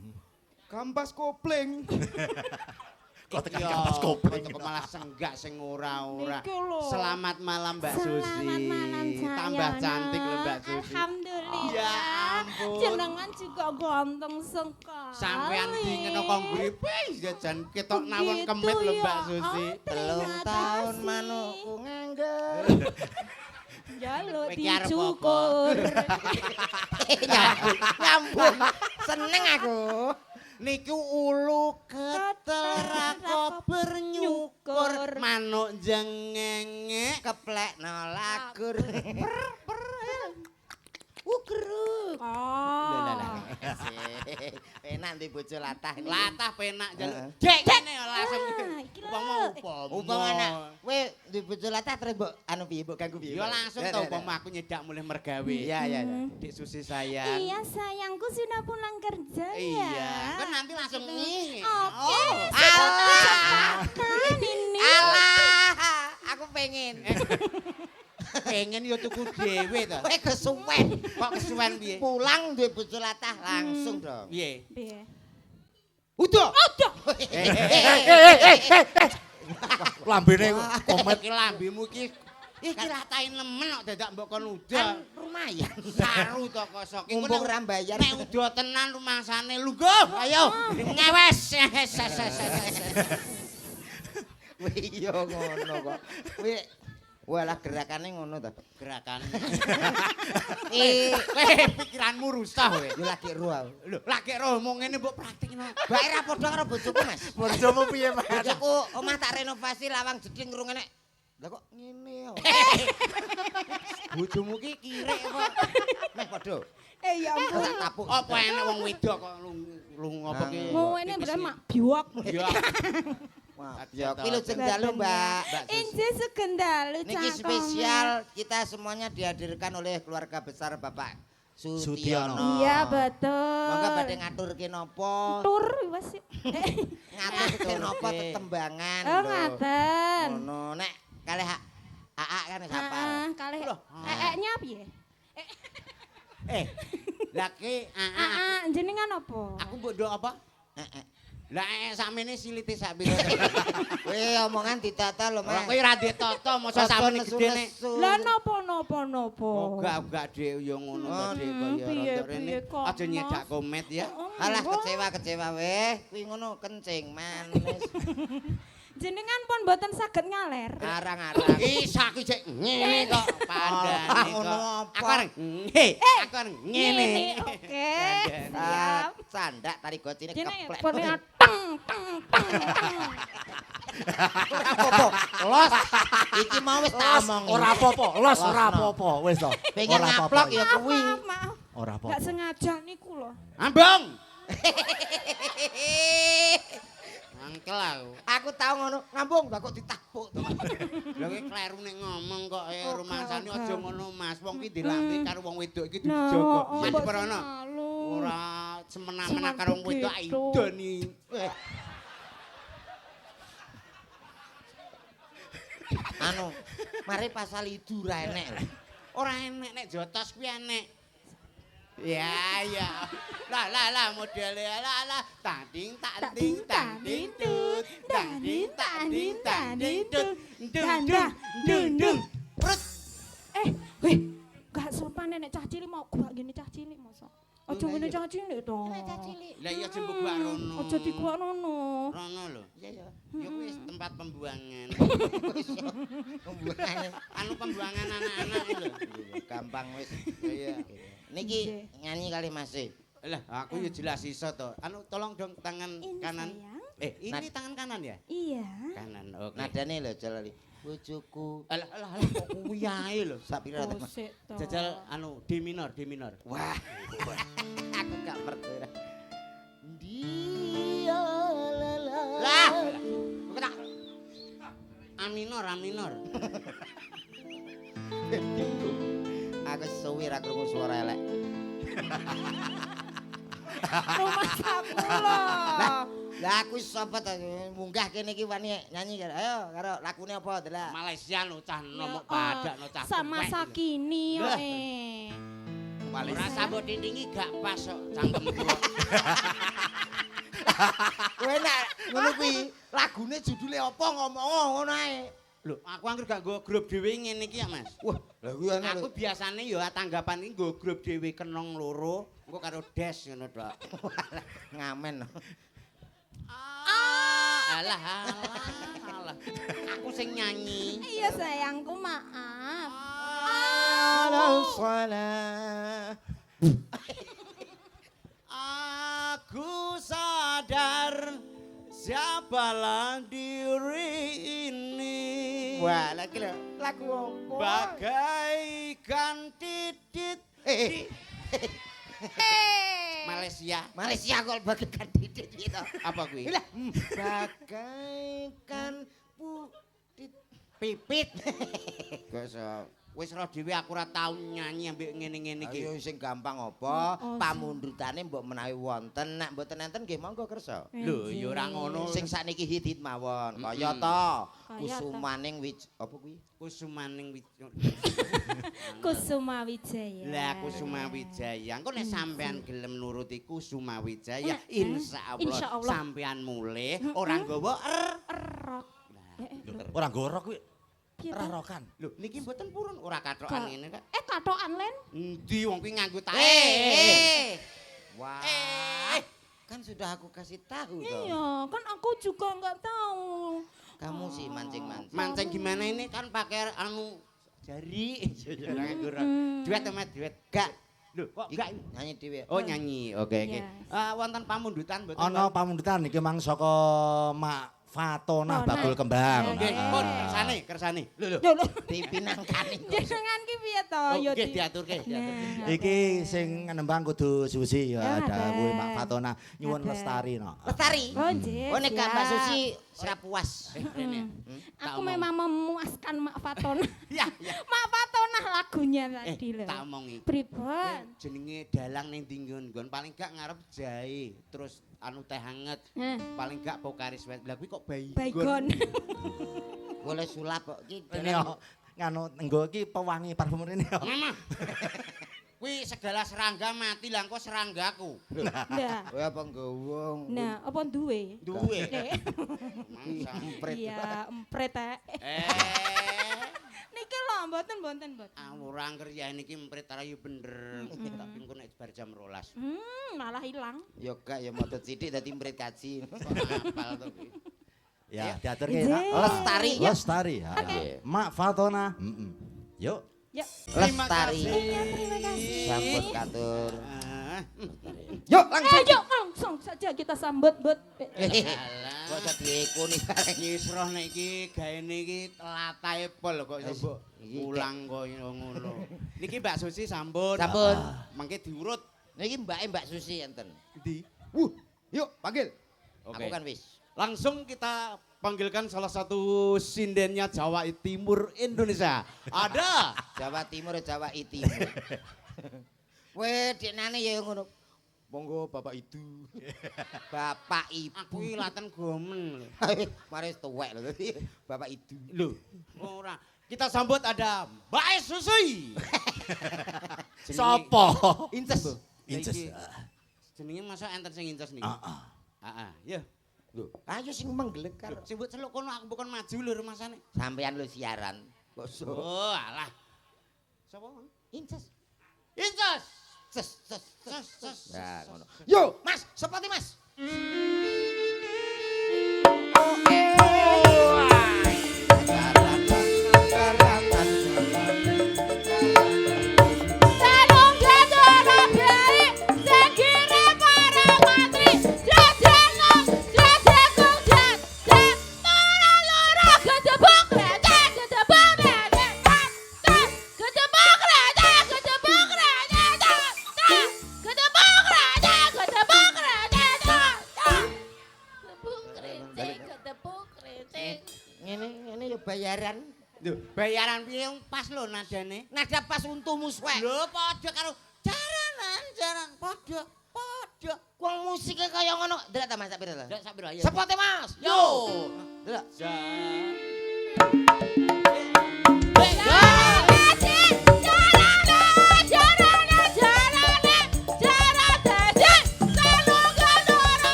Kampas kopling. Kok tekan Ya, kampas kopling. kok malah senggak sing ora-ora. Niku lho. Selamat malam Mbak Susi. Selamat malam sayang. Tambah cantik loh Mbak Susi. Alhamdulillah. Ya ampun. Jenengan juga ganteng sekali. Sampean dingin kok gripis jajan ketok nawon Gitu kemit lho Mbak ya. Susi. Oh, Telung ternyata tahun sih. manukku nganggur. Jaluk Kowe ki arep dicukur. Nyambung. Seneng aku. Niku ulu ketel rakop bernyukur manuk jengenge Keplek nolakur. ugruk. Oh. Enak di bojo latah. ini. Latah penak jaluk. Heeh. Dek kene langsung. Ah, iki lho. Umpama anak, kowe di bojo latah terus mbok anu piye mbok ganggu piye? Ya langsung Ya, tau ya, ya. umpama aku nyedak mulai mergawe. Iya. Dik Susi sayang. Iya sayangku sudah pulang kerja ya. Iya, kan nanti langsung nih. Oke. Alah. Kan ini. Alah, aku pengen. Pengen yo tuku dhewe to. Kowe kesuwen. Kok kesuwen piye? Pulang duwe bojo latah langsung dong. Piye? Piye? Udah. Udah. Lambene komet. Iki lambemu iki iki ratain nemen kok dadak mbok kon udah. Kan lumayan. Saru to kosok. Iku Mumpung nek- ra mbayar. Nek udah tenan rumangsane lungguh. Ayo ngewes. Wih iya ngono kok. Wih walah gerakane ngono to. Gerakan. Kowe Pikiranmu rusak kowe. yo lagi ro. Lho, lagi roh mau ngene mbok praktekno. Bae ra padha karo bojoku, Mas. Bojomu piye, Mas? Bojoku omah tak renovasi lawang jeding rungene. Lah kok ngene yo. Bojomu ki kirek kok. Meh padha. Ya ampun. Tak tapuk. Apa enek wong wedok kok lung apa ki? Mau ini beneran mak biwak. Ya. Ya kuwi lho jengdalu, Mbak. Inje segendalu Niki spesial kita semuanya dihadirkan oleh keluarga besar Bapak Sutiono. Sutiono. Iya betul. Monggo badhe ngaturke napa? Tur wis. Ngaturke napa tetembangan Oh lho. ngaten. Ngono nek kalih AA kan wis hafal. Heeh, kalih eknya piye? Lah ki Jenengan apa? aku mbok ndok apa? Heeh. Lah sakmene silite sak pira. Kowe omongan ditata lho, Ora Mas. kowe ra ndek toto mosok sakmene gedene. Lah napa? Enggak dhewe yo ngono to Dek kaya piye, rontok rene. piye kok, Aja nyedak komet ya. Oh, Alah monggo. kecewa weh. Kuwi ngono kencing manis. jenengan pun mboten saged ngaler. Arang-arang. Isa aku cek ngene kok pandane Ngono kok. apa? Aku areng aku areng ngene. Oke. Ah, Siap. Candak tari gocine Jenenge keplek. pone teng teng teng. Ora apa-apa. Los. Iki mau wis tak omongi. Ora apa-apa, los ora apa-apa, wis to. Pengen Ora apa-apa. ngaplok ya Maaf, kuwi. maaf, maaf. Ora Gak apa-apa. sengaja niku lho. Ambong. Angkel aku. Aku tau ngono, ngambung kok ditapuk to. Lha kowe kleru nek ngomong kok Oke, rumangsane oke. aja ngono Mas. Wong ki dilambe karo wong wedok iki Nah, dijogo. oh, Mas mbok Prono. selalu. Ora semena-mena karo wong wedok begitu. idoni. Anu, mari pasal idu ra enek lho. Ora enek nek jotos kuwi enek. Ya ya. Lah modele lah tanding tanding tanding tut tanding tanding tanding tut dung dung dung dung. Prut. Weh, gak sopan nek cah cilik mau gua gini cah cilik mosok. Aja ngene cah cilik to. Lah iya jembuk gua rono. Aja dikuak nono. Rono lho. Iya ya. Ya kuwi tempat pembuangan. Pembuangan. Anu pembuangan anak-anak lho. Gampang wis. Iya. Niki nyanyi kali Mas. Lah aku ya jelas iso to. Anu tolong dong tangan Ini kanan. sayang. Ini tangan kanan ya? Iya. Kanan. Oke. Nadane lho jal bojoku. Alah kok kuwi ae lho. Sak pira to, Mas? Sik to. Jajal anu D minor, D minor. Wah. Aku gak percaya. Dia lala. Lah. Kok tak A minor, A minor. Aku suwi ra krungu swara elek. Rumah saku lho. Lah aku sapa to munggah kene iki wani nyanyi karo. Ayo karo lakune apa delak. Malaysia no cah Ya, nomok badak no cah. sama tuwek. sakini yo Lah. Ora sambut dindingi gak pas kok cangkemku. Kowe nek ngono kuwi lagune judule apa ngomong ngono ae. Lho, aku angger gak nggo grup dhewe ngene iki ya, Mas. Wah, lha kuwi ana Aku biasane ya tanggapan iki nggo grup dhewe kenong loro, engko karo des ngono tok. ngamen. Alah, alah. Aku sing nyanyi. Iya sayangku maaf. Salah. Aku sadar siapalah diri ini. Wah, lagi lho, lagu apa? Bagaikan titit Malaysia. Malaysia kok bagaikan titik gitu. Apa kuwi? Lah, bagaikan Pipit. Wis ora dhewe aku ora tau nyanyi ambek ngene-ngene iki. Ayo sing gampang apa? Oh, Pamundhutane mbok menawi wonten, nek mboten enten nggih monggo kersa. Lho, ya ora ngono. Sing sakniki hit-hit mawon. Kaya to. Kaya Kusumaning apa kuwi? Kusumaning Kusuma Wijaya. Lah Kusuma Wijaya. Engko nek sampean gelem nuruti Kusuma Wijaya, insyaallah sampean mulih ora nggawa Erok. Ora gorok kuwi. Piye Ora to? rokan. Lho, niki mboten purun ora kathokan ngene kok. Katokan Len. Endi wong kuwi nganggo tae. Wah. Kan sudah aku kasih tahu toh. Iya, kan aku juga nggak tahu. Kamu sih mancing-mancing. Mancing gimana ini kan pakai anu jari. Ora nganggo rok. Duet to, Mas, duet. Gak. Lho, kok gak Nyanyi dhewe. Oh nyanyi, oke oke. Yes. Wonten pamundutan mboten? Ana pamundutan iki mang saka Mak Fatona Fatona. bakul kembang. Nggih, Oke. pun kersane. Lho lho. Lho lho. Dipinangkani. Jenengan ki piye to? Oh, Ya nggih di- diaturke, diaturke. Nah, Iki sing nembang kudu Susi ya Ya, dawuhe Aden. Mak Fatona nyuwun Aden. lestari no. Lestari. Oh, nggih. Oh nek gak Mbak siap. Susi ora puas. Rene. tak Aku omong. memang memuaskan Mak Fatona. Iya, iya. Mak Fatona lagunya tadi lho. Tak omongi. Pripun? Jenenge dalang ning dinggon paling gak ngarep jahe, terus anu teh hangat, Nah, paling gak pokaris wet. Lah kuwi kok baygon. Boleh sulap kok iki. Ini yo nganu nggo iki pewangi parfum ini yo. Mama. Kuwi segala serangga mati lah engko seranggaku. Nah, Kowe apa nggowo? nah, apa duwe? Duwe. Eh, Mangsa. Empret. Iya, empret Niki lho, mboten. Ora ngeryain iki emprit ora yo bener. Tapi engko nek bar jam 12. Malah hilang. Ya gak ya modot sithik dadi empret kaji. Kok apal to kuwi. Ya, diaturke Izin. ya. Lestari. Lestari. ya. Oke. Mak Fatona. Yuk. Ya. Terima Lestari. kasih. Iya, terima kasih. Sambut katur. Ah, Yuk langsung. Ayo langsung saja kita sambut buat Kok sedih kuning bareng. Yusroh nek iki gaene iki telatahe pol kok iso Iki ulang koyo ngono. Niki Mbak Susi sambut. Sampun. Mangke diurut. Niki Mbak Susi enten. Di. Yuk panggil. Oke. Aku kan wis. Langsung kita panggilkan salah satu sindennya Jawa Timur Indonesia. Ada. Jawa Timur Jawa Timur. Weh deknane ya ngono. Monggo Bapak itu. Bapak Ibu. Aku iki laten gomen. Mari tuwek lho. Bapak itu. Lho, ora. Kita sambut ada Mbak Susi. Sopo? Inces. Inces. Iki jenenge masa enten sing inces niki. Heeh. Ya. Lho, ayo sing menggelegar. Sing mbok celuk kono aku bukan maju lho rumasane. Sampean lu siaran. Kok so. Oh, alah. Sapa? Inces. Inces. Ses. Nah, ngono. Yo, Mas, sepati Mas. Salung jadara bayi, sing kirim para mantri, jajengong, jajengong, jajeng, loro-loro gejebok receh, gejebok receh, gejebok receh, gejebok receh, gejebok receh, gejebok receh, gejebok receh. Ngene yo bayaran. Lho, bayaran piye pas lho nadane? Nada pas untumu suwek. Lho, padha karo jaran padha. Wong musiknya kaya ngono. Delok ta Mas sak pira to? Ndak sak pira ya? Sepote Mas. Yo. Delok.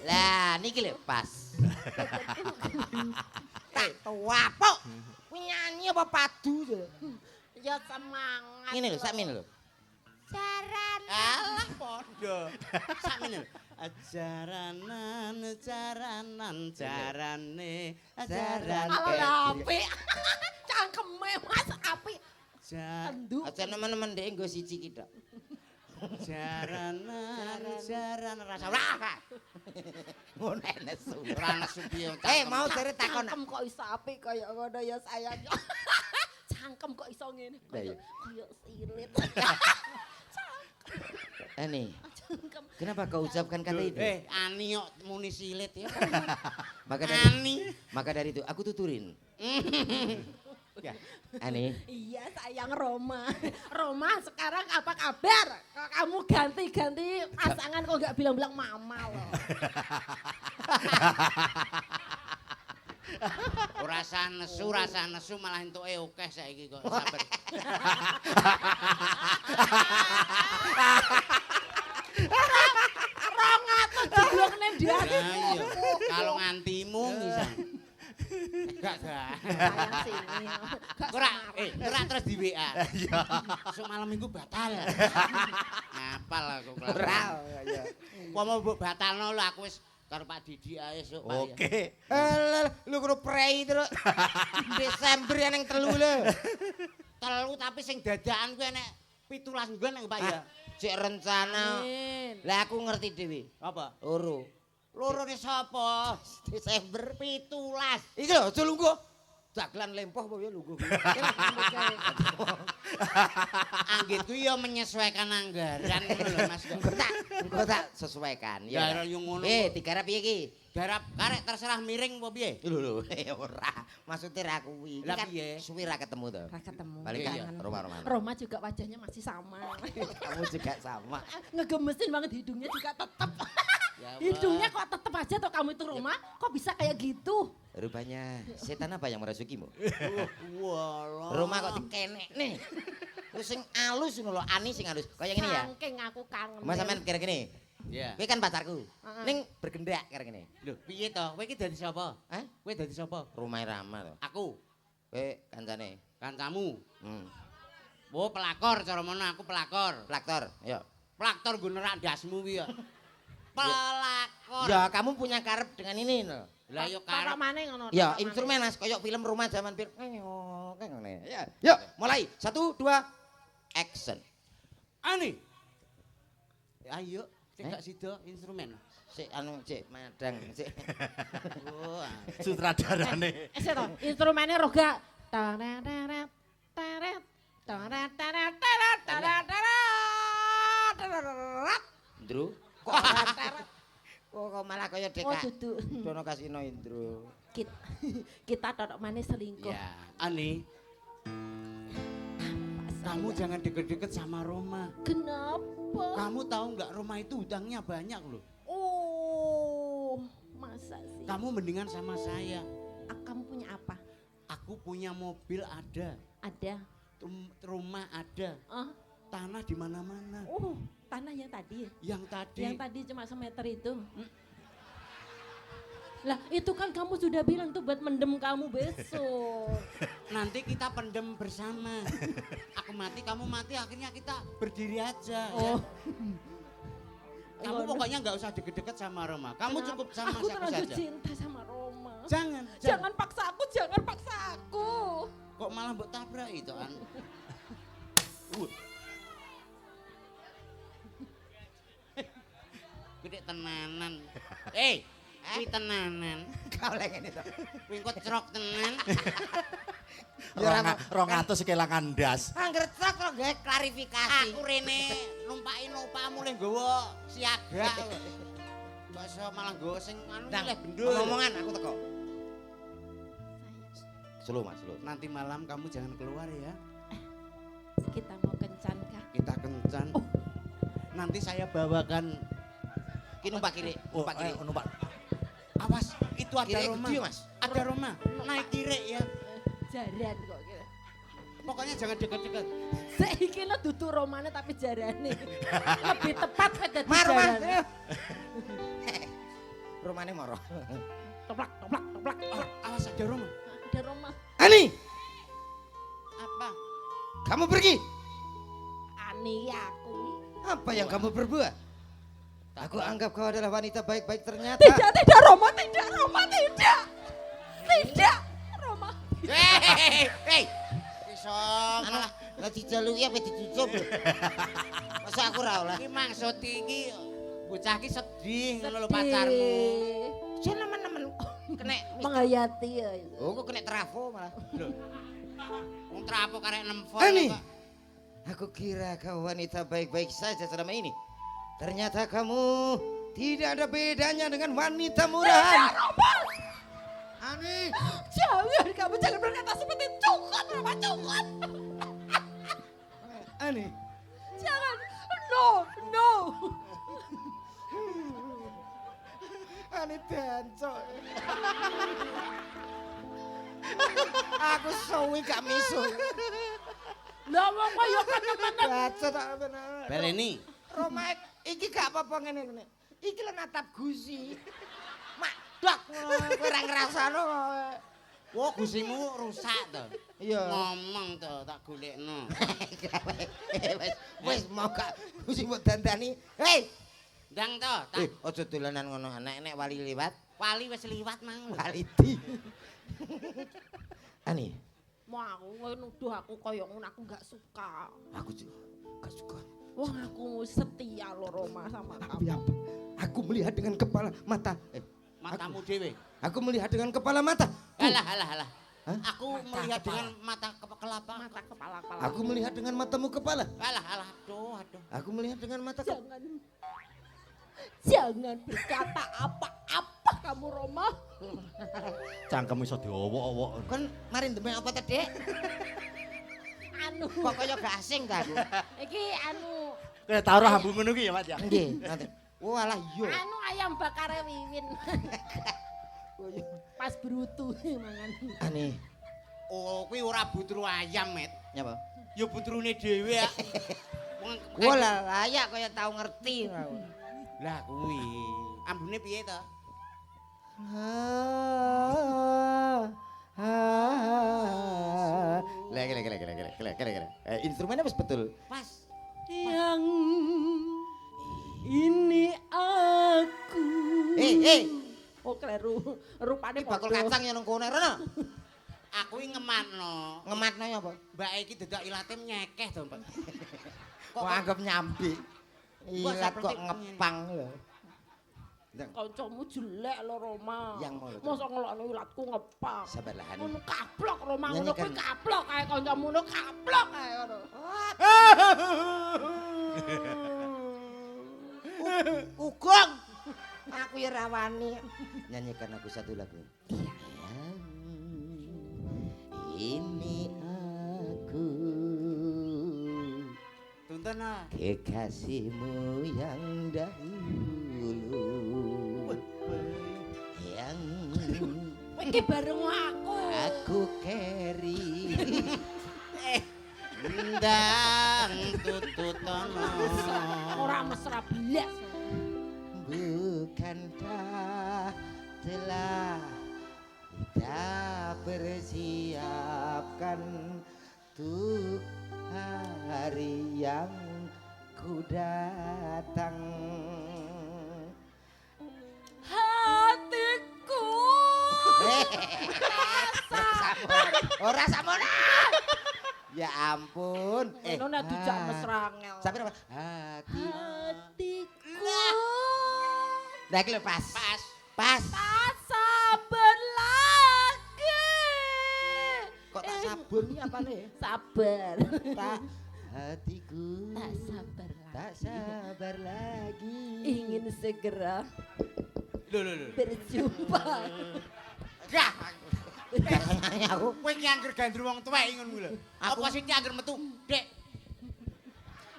Lah niki lho pas. Tak tuwapuk. Kuwi nyanyi apa padu to? Ya semangat. Ngene lho, sak mene lho. Jaran. Alah padha. Sakmene lho. Jaranan jarane ajaran. Ala apik. Cangkeme Mas apik. Enduk. Aja nemen-nemen dhek nggo siji ki tok. Jaran rasa ora. Ngono nesu. Ora nesu piye. Mau jare takon. Cangkem kok iso apik kaya ngono ya sayang. Cangkem kok iso ngene. Lah iya. Kaya silit. Ani, Cangkem. kenapa kau ucapkan kata itu? Ani kok muni silit ya. Maka dari itu aku tuturin. Ani, Iya sayang Roma. Roma sekarang apa kabar? Kok kamu ganti-ganti pasangan kok nggak bilang-bilang mama loh. Rasa nesu malah entuke akeh saiki kok sabar. Jeblok nang dia. Lah iya, kalau ngantimu misal. Gak Sayang sini. ora terus di WA. Iya. Sok malam minggu batal. Ngapal aku kelas. ora. Umpama mbok batalno lho aku wis karo Pak Didi ae esuk Pak. Oke. Lu kudu prei terus. Desember ya ning 3 lho. Telu tapi sing dadakan kuwi enek 17 nggon Pak ya. Cek rencana. Lah aku ngerti dhewe. Apa? Loro Lorone sapa? Desember 17. Iki lho aja lungguh. Dagelan lempoh apa ya lungguh. Anggitku ya menyesuaikan anggaran ngono lho Mas. Engko tak sesuaikan Ya ya. yo ngono. Digarap piye iki? Garap karek terserah miring apa piye? Lho ora. Maksudnya ra kuwi. Iki Lah kan piye? suwi ra ketemu to. Ra ketemu. Balik Iya, kan iya. rumah-rumah. Roma juga wajahnya masih sama. Kamu juga sama. Ngegemesin banget hidungnya juga tetep. Ya, Hidungnya kok tetep aja tuh kamu itu Roma, kok bisa kayak gitu? Rupanya setan apa yang merasukimu? Walah. Rumah kok dikenek nih. Terus sing alus ngono lho, Ani sing alus. Kayak ngene ya. Saking aku kangen. Mas sampean kira gini. Ya. Kowe kan pacarku. Heeh. Ning bergendak kira gini. Lho, piye to? Kowe iki dadi sapa? Hah? Kowe dadi sapa? Rumah Rama to. Aku, Kowe kancane. kancamu. Hmm. Oh, pelakor cara mono aku pelakor. Plaktor, ya. Plaktor nggo nerak ndasmu kuwi ya. Pelakor. Ya, kamu punya karep dengan ini loh. Lah yo Karep karep. maneh ngono. Ya, karep instrumen Mas, koyok film rumah zaman film. Kayak ngene. Ya. Yuk, mulai. 1 2 action. Ani. Ayo, cek gak sida instrumen. Sik anu cek madang sik. Oh. Sutradarane. Sik to, instrumennya roga. Tararara, tarat, tarat, tarat, tarat, tarat, tarat, tarat. Indro, kok kok malah kaya Oh, deka. duduk. Dono kasino Indro. Kita tok maneh selingkuh. Ya, Ani, kamu jangan deket-deket sama Roma. Kenapa? Kamu tahu nggak Roma itu hutangnya banyak loh. Oh, masa sih? Kamu mendingan sama saya. Kamu punya apa? Aku punya mobil ada, Ada. rumah ada, Ah, tanah di mana-mana. oh, tanah yang tadi. Yang tadi. Yang tadi cuma semeter itu. Lah, itu kan kamu sudah bilang tuh buat mendem kamu besok. Nanti kita pendem bersama. Aku mati, kamu mati, akhirnya kita berdiri aja. Oh. Ya. Kamu pokoknya nggak usah deket-deket sama Roma. Kamu Kenapa? cukup sama aku siapa terlanjur saja. cinta sama Roma. Jangan. Jangan paksa aku, jangan paksa aku. Kok malah mbok tabrak itu kan? Gede tenanan. Kuwi tenanan. Kau lagi ini tuh. Kuwi kok cerok tenan. Rong atus kelangan ndas. Angger truk lo gawe klarifikasi. Aku rene numpaki nopamu le nggawa siaga. Mbok iso malah nggawa sing anu Dang, leh bendul. omongan aku teko. Slow Mas, slow. Nanti malam kamu jangan keluar ya. Kita mau kencan kah? Kita kencan. Nanti saya bawakan. Ki numpak kiri, numpak kiri. Numpak. Awas, itu ada Kiri Roma. gede, Mas. Ada Roma. Naik kiri ya. Jaran kok kira. Pokoknya jangan deket-deket. Saiki lo dudu romane tapi jarane. Lebih tepat kowe dadi Mar, Mas. jaran. Rumahnya moro. Toplak, toplak, toplak. Oh, awas ada Roma. Ada Roma. Ani, Apa? kamu pergi. Ani aku. Apa yang kamu perbuat? Aku anggap kau adalah wanita baik-baik ternyata. Tidak Roma, tidak Roma, tidak. Tidak Roma. Hei. Iso Anu, malah lah dijaluki apa dicucup lho. Masa aku ra oleh. iki maksud iki bocah iki sedih ngono lho Sedih. pacarmu. Saya nemen-nemen kena Menghayati ya. itu. Oh, kok kena trafo malah. Lho. Wong trapo karek nempol Ani. kok. Aku kira kau wanita baik-baik saja selama ini. Ternyata kamu tidak ada bedanya dengan wanita murahan. Ani, Jangan, kamu jangan berkata seperti cukot, Roma cukot. Ani. Jangan. No, no. Ani dancok. Aku suwi gak miso. Lah wong kaya temen-temen. Dancok tak bener. Baleni. Roma iki gak apa-apa ngene. Iki lho natap gusi. Mak dok kowe ora ngrasano kowe. Wah, gusimu rusak to. Iya. Ngomong to tak golekno. Wis mau gak gusi mbok dandani. Hei, Ndang to, tak aja dolanan ngono nek wali liwat, wali wis liwat mang. waliti. Ani, Mau aku kowe nuduh aku kaya ngono aku gak suka. aku juga gak suka. Wong aku setia lo Roma sama Tapi kamu. apa? Aku melihat dengan kepala mata. Matamu dhewe. Aku melihat dengan kepala mata. Alah. Hah? Aku melihat dengan mata kelapa. Mata kepala-kepala. Aku melihat dengan matamu kepala. Alah, aduh. Aku melihat dengan mata kepala. Jangan berkata apa-apa kamu Roma. Cangkem iso diowok-owok. Kon marin demen apa tadi? Anu. Kok kaya gak asing ta aku? Iki anu. Kayak taruh hambung ngono ki ya, Mas ya. Nggih, nanti. Walah iya. Anu ayam bakar wiwin. Pas brutu mangan. Ani, Oh, kuwi ora butru ayam, Met. nyapa? Ya butrune dhewe ya. Walah layak kaya tau ngerti. Lah kuwi. Ambune piye to? Kele. Instrumennya wis betul. Pas. Yang ini aku. Oh kleru. Rupane Iki bakul padha. kacang yang nang kono rono. Aku iki ngematno. Ngematno ya apa? Mbak iki dadak ilate nyekeh to, Mbak. Kok anggap nyambi. Ilat kok seperti ngepang lho. Kancamu jelek lho Roma. Yang mau lho. Mosok ngelokno ilatku ngepang. Sabarlah Hani. Ngono kaplok Roma ngono Nyanyikan. kuwi kaplok kae kancamu ngono kaplok kae ngono. Ugong. Aku ya rawani. Nyanyikan aku satu lagu. Iya. Ini aku. Tuntun ah. Kekasihmu yang dahulu. Yang Iki bareng aku. aku carry. Ndang tututono. Ora mesra blas. Bukankah telah kita persiapkan untuk hari yang ku datang. Hatiku. Ora samono. Ya ampun. Ngono nek dijak mesra ngel. Sampai apa? Hati. Hatiku. Nah, iki lho pas. Pas. Tak sabar lagi. Kok tak sabun iki apane? Sabar. Tak hatiku. Tak sabar lagi. Tak sabar lagi. Ingin segera Lho. berjumpa. Gah. Aku Kowe ki angger gandru wong tuwek ngono lho. Apa sih ki angger metu, Dek?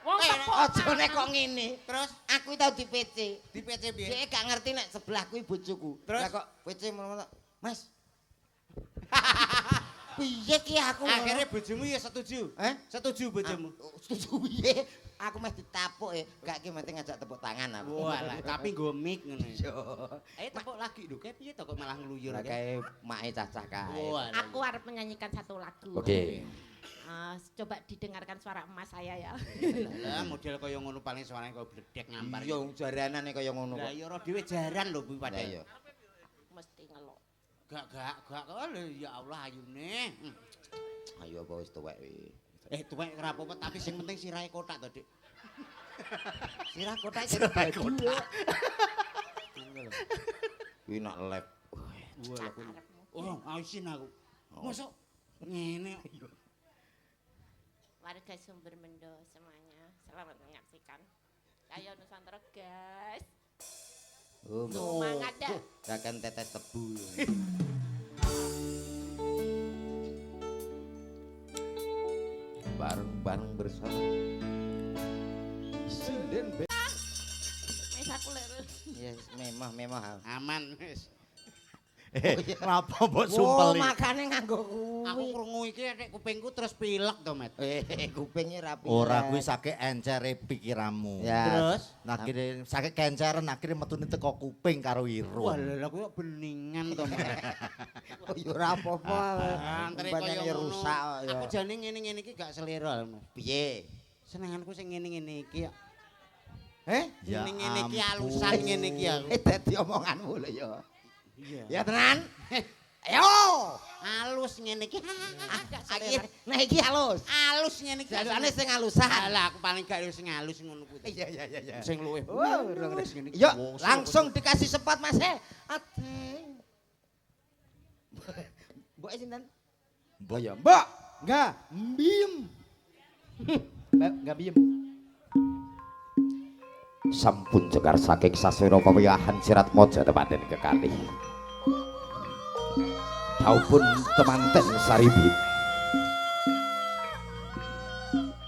Wong teko. aja nek kok ngene. Terus Aku tau di PC. di PC piye? Dhek gak ngerti nek sebelah kuwi bojoku. Terus? Lah kok PC ngono Mas. Piye ki aku? Akhirnya bojomu ya setuju. Setuju bojomu. Setuju piye? Aku mesti ditapuk gak ki mesti ngajak tepuk tangan aku. Walah, tapi nggo mic ngono. Yo. Ayo tepuk lagi lho, kayak piye to kok malah ngluyur Lah kae. kae make cacah kae. Walah. Aku arep menyanyikan satu lagu. Oke. Coba didengarkan suara emas saya ya. Lah model kaya ngono paling suarane kaya bledek ngampar. Iya jaranane kaya ngono Lah kok. ya ora dhewe jaran lho kuwi Lah padahal. iya. Mesti ngelok. Gak. Oh, lho, ya Allah ayune. Ayo apa wis tuwek wi. Tuwek ora apa-apa tapi sing penting sirahe kotak to, Dik. Sirah kotak sing baju. Kuwi nak lab. Walah kuwi. Oh, aisin aku. Mosok ngene. Warga Sumber Mendo semuanya, selamat menyaksikan. Ayo Nusantara guys. Oh, Semangat dah. Akan tetes tebu. Bareng-bareng bersama. Sinden be. Wis aku lere. Yes, memang. Aman wis. Kenapa mbok Oh, sumpel iki? makane nganggo Aku kuwi. krungu iki nek kupingku terus pilek to, Met. Kupingnya rapi. Ora kuwi sakit encere pikiranmu. Ya. Terus Akhire sakit kenceren akhire metune teko kuping karo irung. walah kuwi kok beningan to, Met. Oh, ya ora apa-apa. Antre Banyak kaya yang ngono. rusak kok, ya. Aku jane ngene-ngene iki gak selera, Mas. Piye? Senenganku sing ngene-ngene iki ya. Ya Ngene-ngene iki ampun. alusan ngene iki aku. Dadi omonganmu lho ya. Iya. Ya tenan. Ayo. Alus ngene iki. Agak Iki selera. nah iki halus. Alus ngene iki. Jasane sing halusan. Alah aku paling gak sing alus ngono kuwi. Iya. Sing luwih. Oh, Wis ngene iki. Yuk, Wosok. langsung dikasih spot Mas. Ateng. Mbok sinten? Mbok ya. Mbok. Enggak, mbiem. Enggak mbiem. Sampun cekar saking saswira pawiyahan sirat moja tepaten kekalih. Daupun temanten saribit.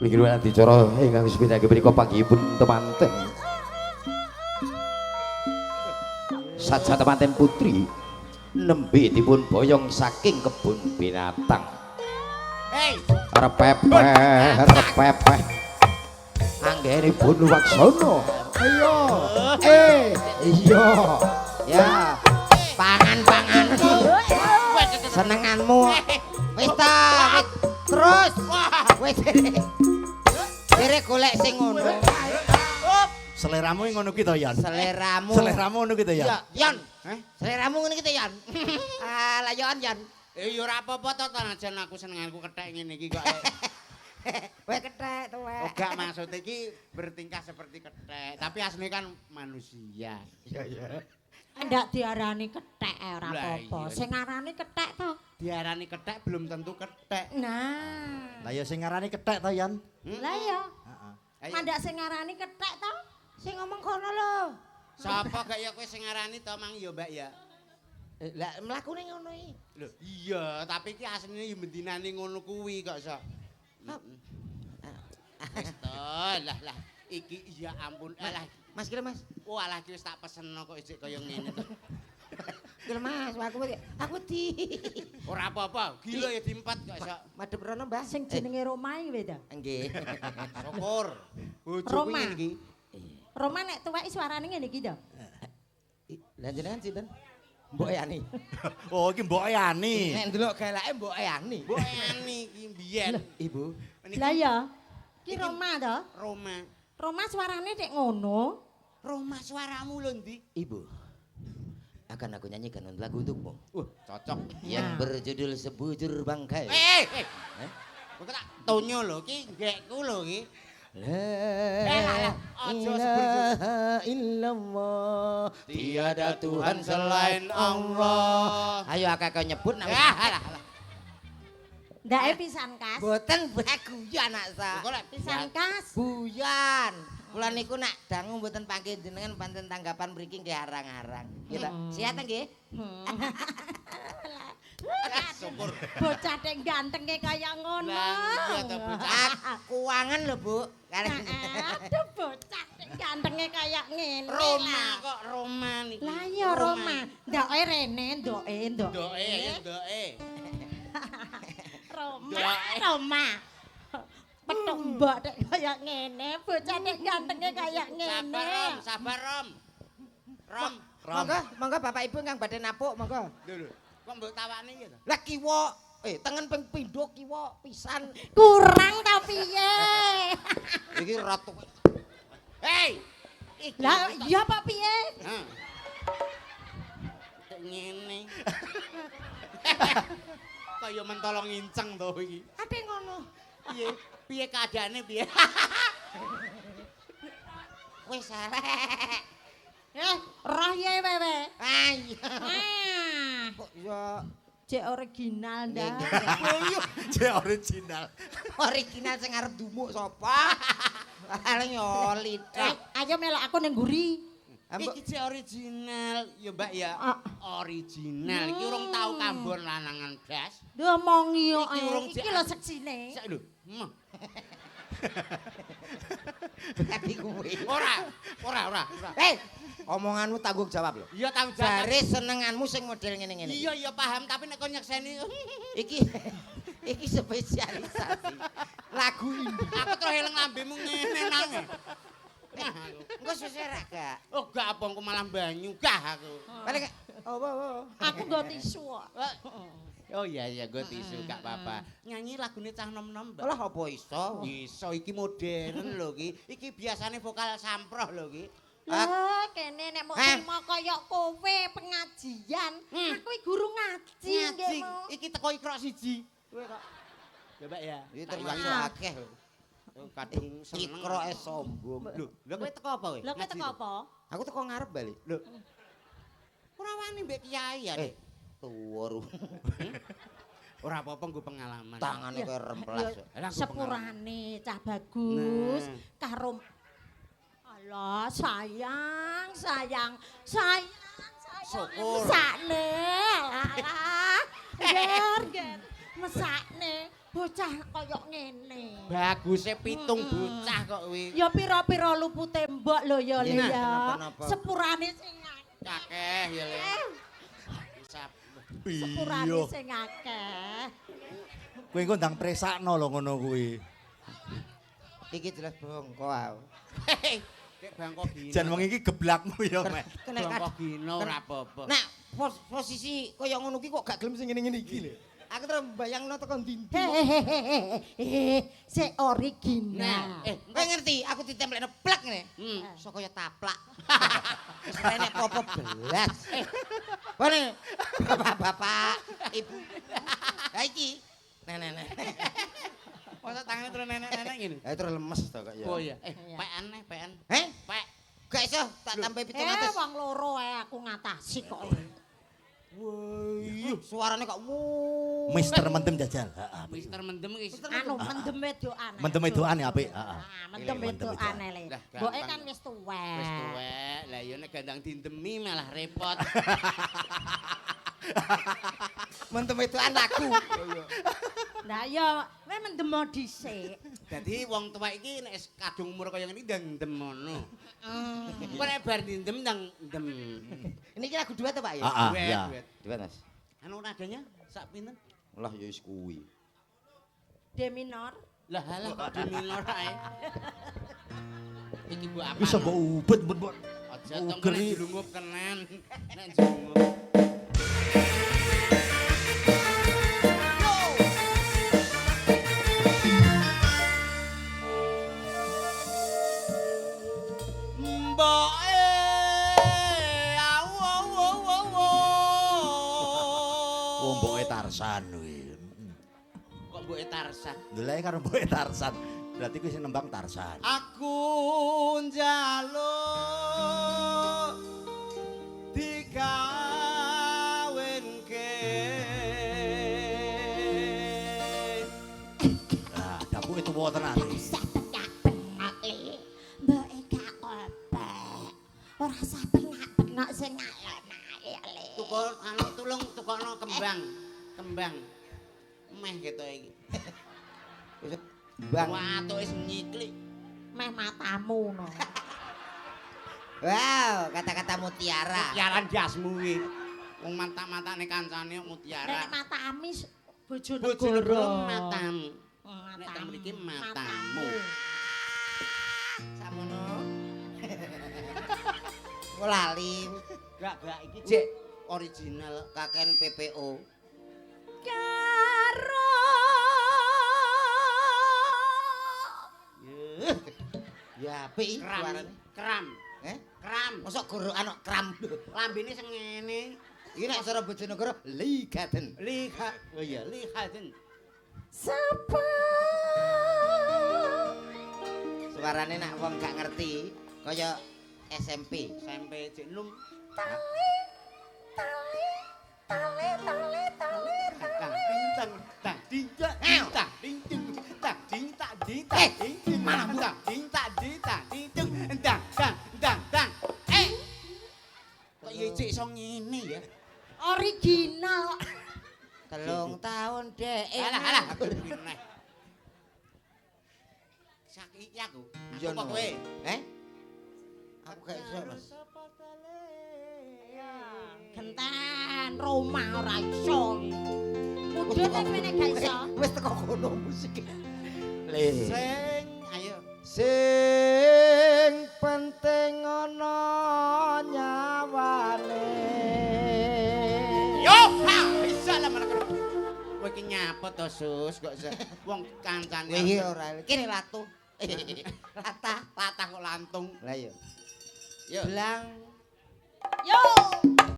Mriki luwih dicara ingkang sepindah menika panggihipun temanten. Saja temanten putri nembe dipun boyong saking kebun binatang. Hei, Repepeh. Anggenipun Waksono. Ayo. Iya. Ya. Pangan. Senenganmu. Wis ta. Terus. Kowe dere golek sing ngono. Seleramu ngono ki to, Yan. Seleramu. Seleramu ngono ki to, Yan. Ya, Yan. Seleramu ngene iki to, Yan. Lah Yan, Yan. Ya ora apa-apa to najan aku senenganku kethek ngene iki kok. Kowe kethek to, Oh, gak maksud iki bertingkah seperti kethek, tapi aslinya kan manusia. Iya, iya. Ndak diarani kethek ora Lah, apa-apa. iya. Sing arani kethek to. Diarani kethek belum tentu kethek. Nah. Lah ya sing ngarani kethek to, Yan. Lah ya. Heeh. Ayo. Mandak sing arani kethek to. Sing ngomong kono lho. Sapa gak ya kowe sing ngarani to Mang ya, Mbak ya? Lah mlakune ngono iki. Lho, iya, tapi iki asline ya mendinani ngono kuwi kok sok. Wis to, lah iki ya ampun. Alah, Mas kira Mas. walah iki wis tak peseno kok isik kaya ngene to. Kira Mas, aku di Ora apa-apa, gila ya diempat kok sok. madhep rono, Mbah. Sing jenenge Roma iki beda. Nggih. Syukur. Bojoku Roma. ngene iki. Roma nek tuweki suarane ngene iki to. Lah jenengan sinten? Mbok Yani. Oh, iki Mbok Yani. Nek ndelok galake Mbok Yani. Mbok Yani iki mbiyen. Ibu. Niki Lah ya. Ki Roma to. Roma. Roma suarane nek ngono. Roma suaramu lho ndi? Ibu. Akan aku nyanyikan lagu untukmu Cocok. yang berjudul Sebujur Bangkai. Eh. Kok tak tonyo lho iki nggekku lho iki. La Aja ilaha illallah Tiada Tuhan selain Allah. Ayo akak kau nyebut nang. Alah. Ndake pisan kas. Boten baguyan anak sa. Kok lek Pisan kas. Buyan. Kula niku nak dangu mboten panggih jenengan pancen tanggapan mriki nggih arang-arang. Gitu. Sihat nggih? syukur. Bocah dek gantenge kaya ngono. Lah, iya to, bocah. Kuangan lho, Bu. Aduh bocah dek gantenge kaya ngene. Roma lah. kok Roma niki. Lah ya Roma. Ndoke rene, ndoke. Ndoke ya ndoke. Roma. Petuk mbok dek kaya ngene, bocah dek gantenge kaya ngene. Sabar Rom. Rom. Monggo Bapak Ibu kang badhe napuk, monggo. Lho. Kok mbok tawane iki to? Lah kiwa, tengen ping pindho kiwa pisan. Kurang ta piye? Iki ratu. Hei. Lah iya apa piye? Hah. Kayak ngene. Kaya mentolong inceng to iki. Ate ngono. Piye? Piye keadaane piye? Wis arek. Roh ye wewe. Ayo. Ah, Kok ya cek original ndak. Je original. original sing arep dumuk sapa? Arek nyolit. Ayo melok aku ning nguri. Iki cek original, ya Mbak ya. Ah. Original. Iki urung tau kambon lanangan gas. Ngomongi kok. Iki urung Iki lho seksine. Sik lho. Tapi kuwi. Ora. Omonganmu tanggung jawab lho. Iya tanggung jawab. Jare senenganmu sing model ngene-ngene. Iya paham, tapi nek kon nyekseni Iki spesialisasi lagu indie. aku terus eling lambemu ngene nang. Engko sesera gak? Oh gak apa aku malah banyu gah aku. Balik. Oh. Aku nggo tisu kok. Oh iya gue tisu gak apa-apa. Nyanyi lagune cah nom-nom, Mbak. Lah apa iso? Iso iki modern lho iki. Iki biasane vokal samproh lho iki. Lah kene nek mau trimo kaya kowe pengajian, aku iki guru ngaji Ngaji. nggih. Iki teko ikrok siji. Kowe kok. Ya Mbak ya. Iki termasuk akeh lho. Kadung seneng. Ikroke sombong. Lho kowe teko apa kowe? Lha kowe teko apa? Aku teko ngarep balik. Lho. Ora wani mbek kiai ya. Tuwa ru. Ora apa-apa nggo pengalaman. Tangane kaya remplas. Lah, nggo Sepurane cah bagus Nah. karo Allah sayang. Syukur. Mesakne. Alah. Ger. Mesakne bocah kaya ngene. Baguse pitung bocah kok kuwi. Ya pira-pira lupute mbok lho ya Le Iya, ya. kenapa-napa. Sepurane sing Akeh ya Le. Isap. sepurane Iya. sing akeh. Kowe engko ndang presakno lho ngono kuwi. Iki jelas bongko aku. Kek bangkok gino. Jan wong iki geblakmu ya, Mek. Kena Bangkok gino ora apa-apa. Nah, posisi kaya ngono ki kok gak gelem sing ngene-ngene iki lho. Aku terus bayangno tekan ndi. Hehehe, si original. Kowe ngerti aku ditemplekno plek ngene. So kaya taplak. Wis enek popo belas. Bone bapak-bapak, ibu. Ha iki. Nenek. Masa tangannya terus nenek-nenek gini? Ha terus lemes to kok ya. Oh iya. Pean. Heh? Pek. Gak iso tak tambahi 700. Wong loro aku ngatasi kok. Wih, suarane kok wuh. Mister Mendem jajal. Heeh. Mister Mendem iki. Anu mendem wedokane. Mendem wedokane apik, heeh. Mendem wedokane le. Lah, Mboke gampang. kan wis tuwek. Wis tuwek. Lah ya nek gandang dindemi malah repot. Mentem itu anakku. Lah ya kowe mendem dhisik. Dadi wong tuwek iki nek kadung umur kaya ngene ndem ngono. Kok nek bar ndem ndang ndem. Ini kira lagu duet to, Pak ya? Heeh, Duet, ya. duet. Duet Mas. Anu nadanya sak pinten? Lah ya wis kuwi. D minor. Lah halah kok di minor ae. Iki mbok apa? Bisa mbok ubet mbok. Aja tong Uger nek iki. dilungup kenen. Nek dilungup. Mboke Oh, mboke Tarsan kuwi. Kok mboke Tarsan? Ndeleke karo mboke Tarsan. Berarti kuwi sing nembang Tarsan. Aku njaluk dikawinke. Nah, dapuk itu wae tenan. Mbok gak kopek. Ora usah penak-penak sing ngayal-ngayal. Tukul anu tulung tukokno kembang. Kembang. Meh gitu iki. Bang. Watuke wis nyiklik. Meh matamu no. Wow, kata-kata mutiara. Mutiara jasmu iki. Wong mata-matane kancane mutiara. Nek matami bojo Bojonegoro negara. matamu. Nek teng mriki matamu. Samono. Lali. Gak iki cek original Kaken PPO. Karo Ya, apik kram. suarane. Kram. Kram. Mosok gorokan kok kram. Lambene sing ngene. Iki nek cara Bojonegoro ligaten. Liha. Oh iya, lihaten. sapa Suarane nak wong gak ngerti kaya SMP. Sampai cek num. Tak bintang tak dinja tak dingding tak ding tak di tak ding mana tak ding tak di tak ding dang dang kok ya cek iso ngene ya original 3 tahun dek. alah aku pineh saiki aku Iya, apa no. kowe Aku gak iso, Mas. genten Roma ora iso udah nek meneh gak iso Wis teko kono musik. Le. sing ayo Sing penting ana nyawane. yo ha bisa lah menek kowe iki nyapa to sus kok wong kancane Kowe iki ora kene latu. latah kok lantung Lah iya. yo Belang yo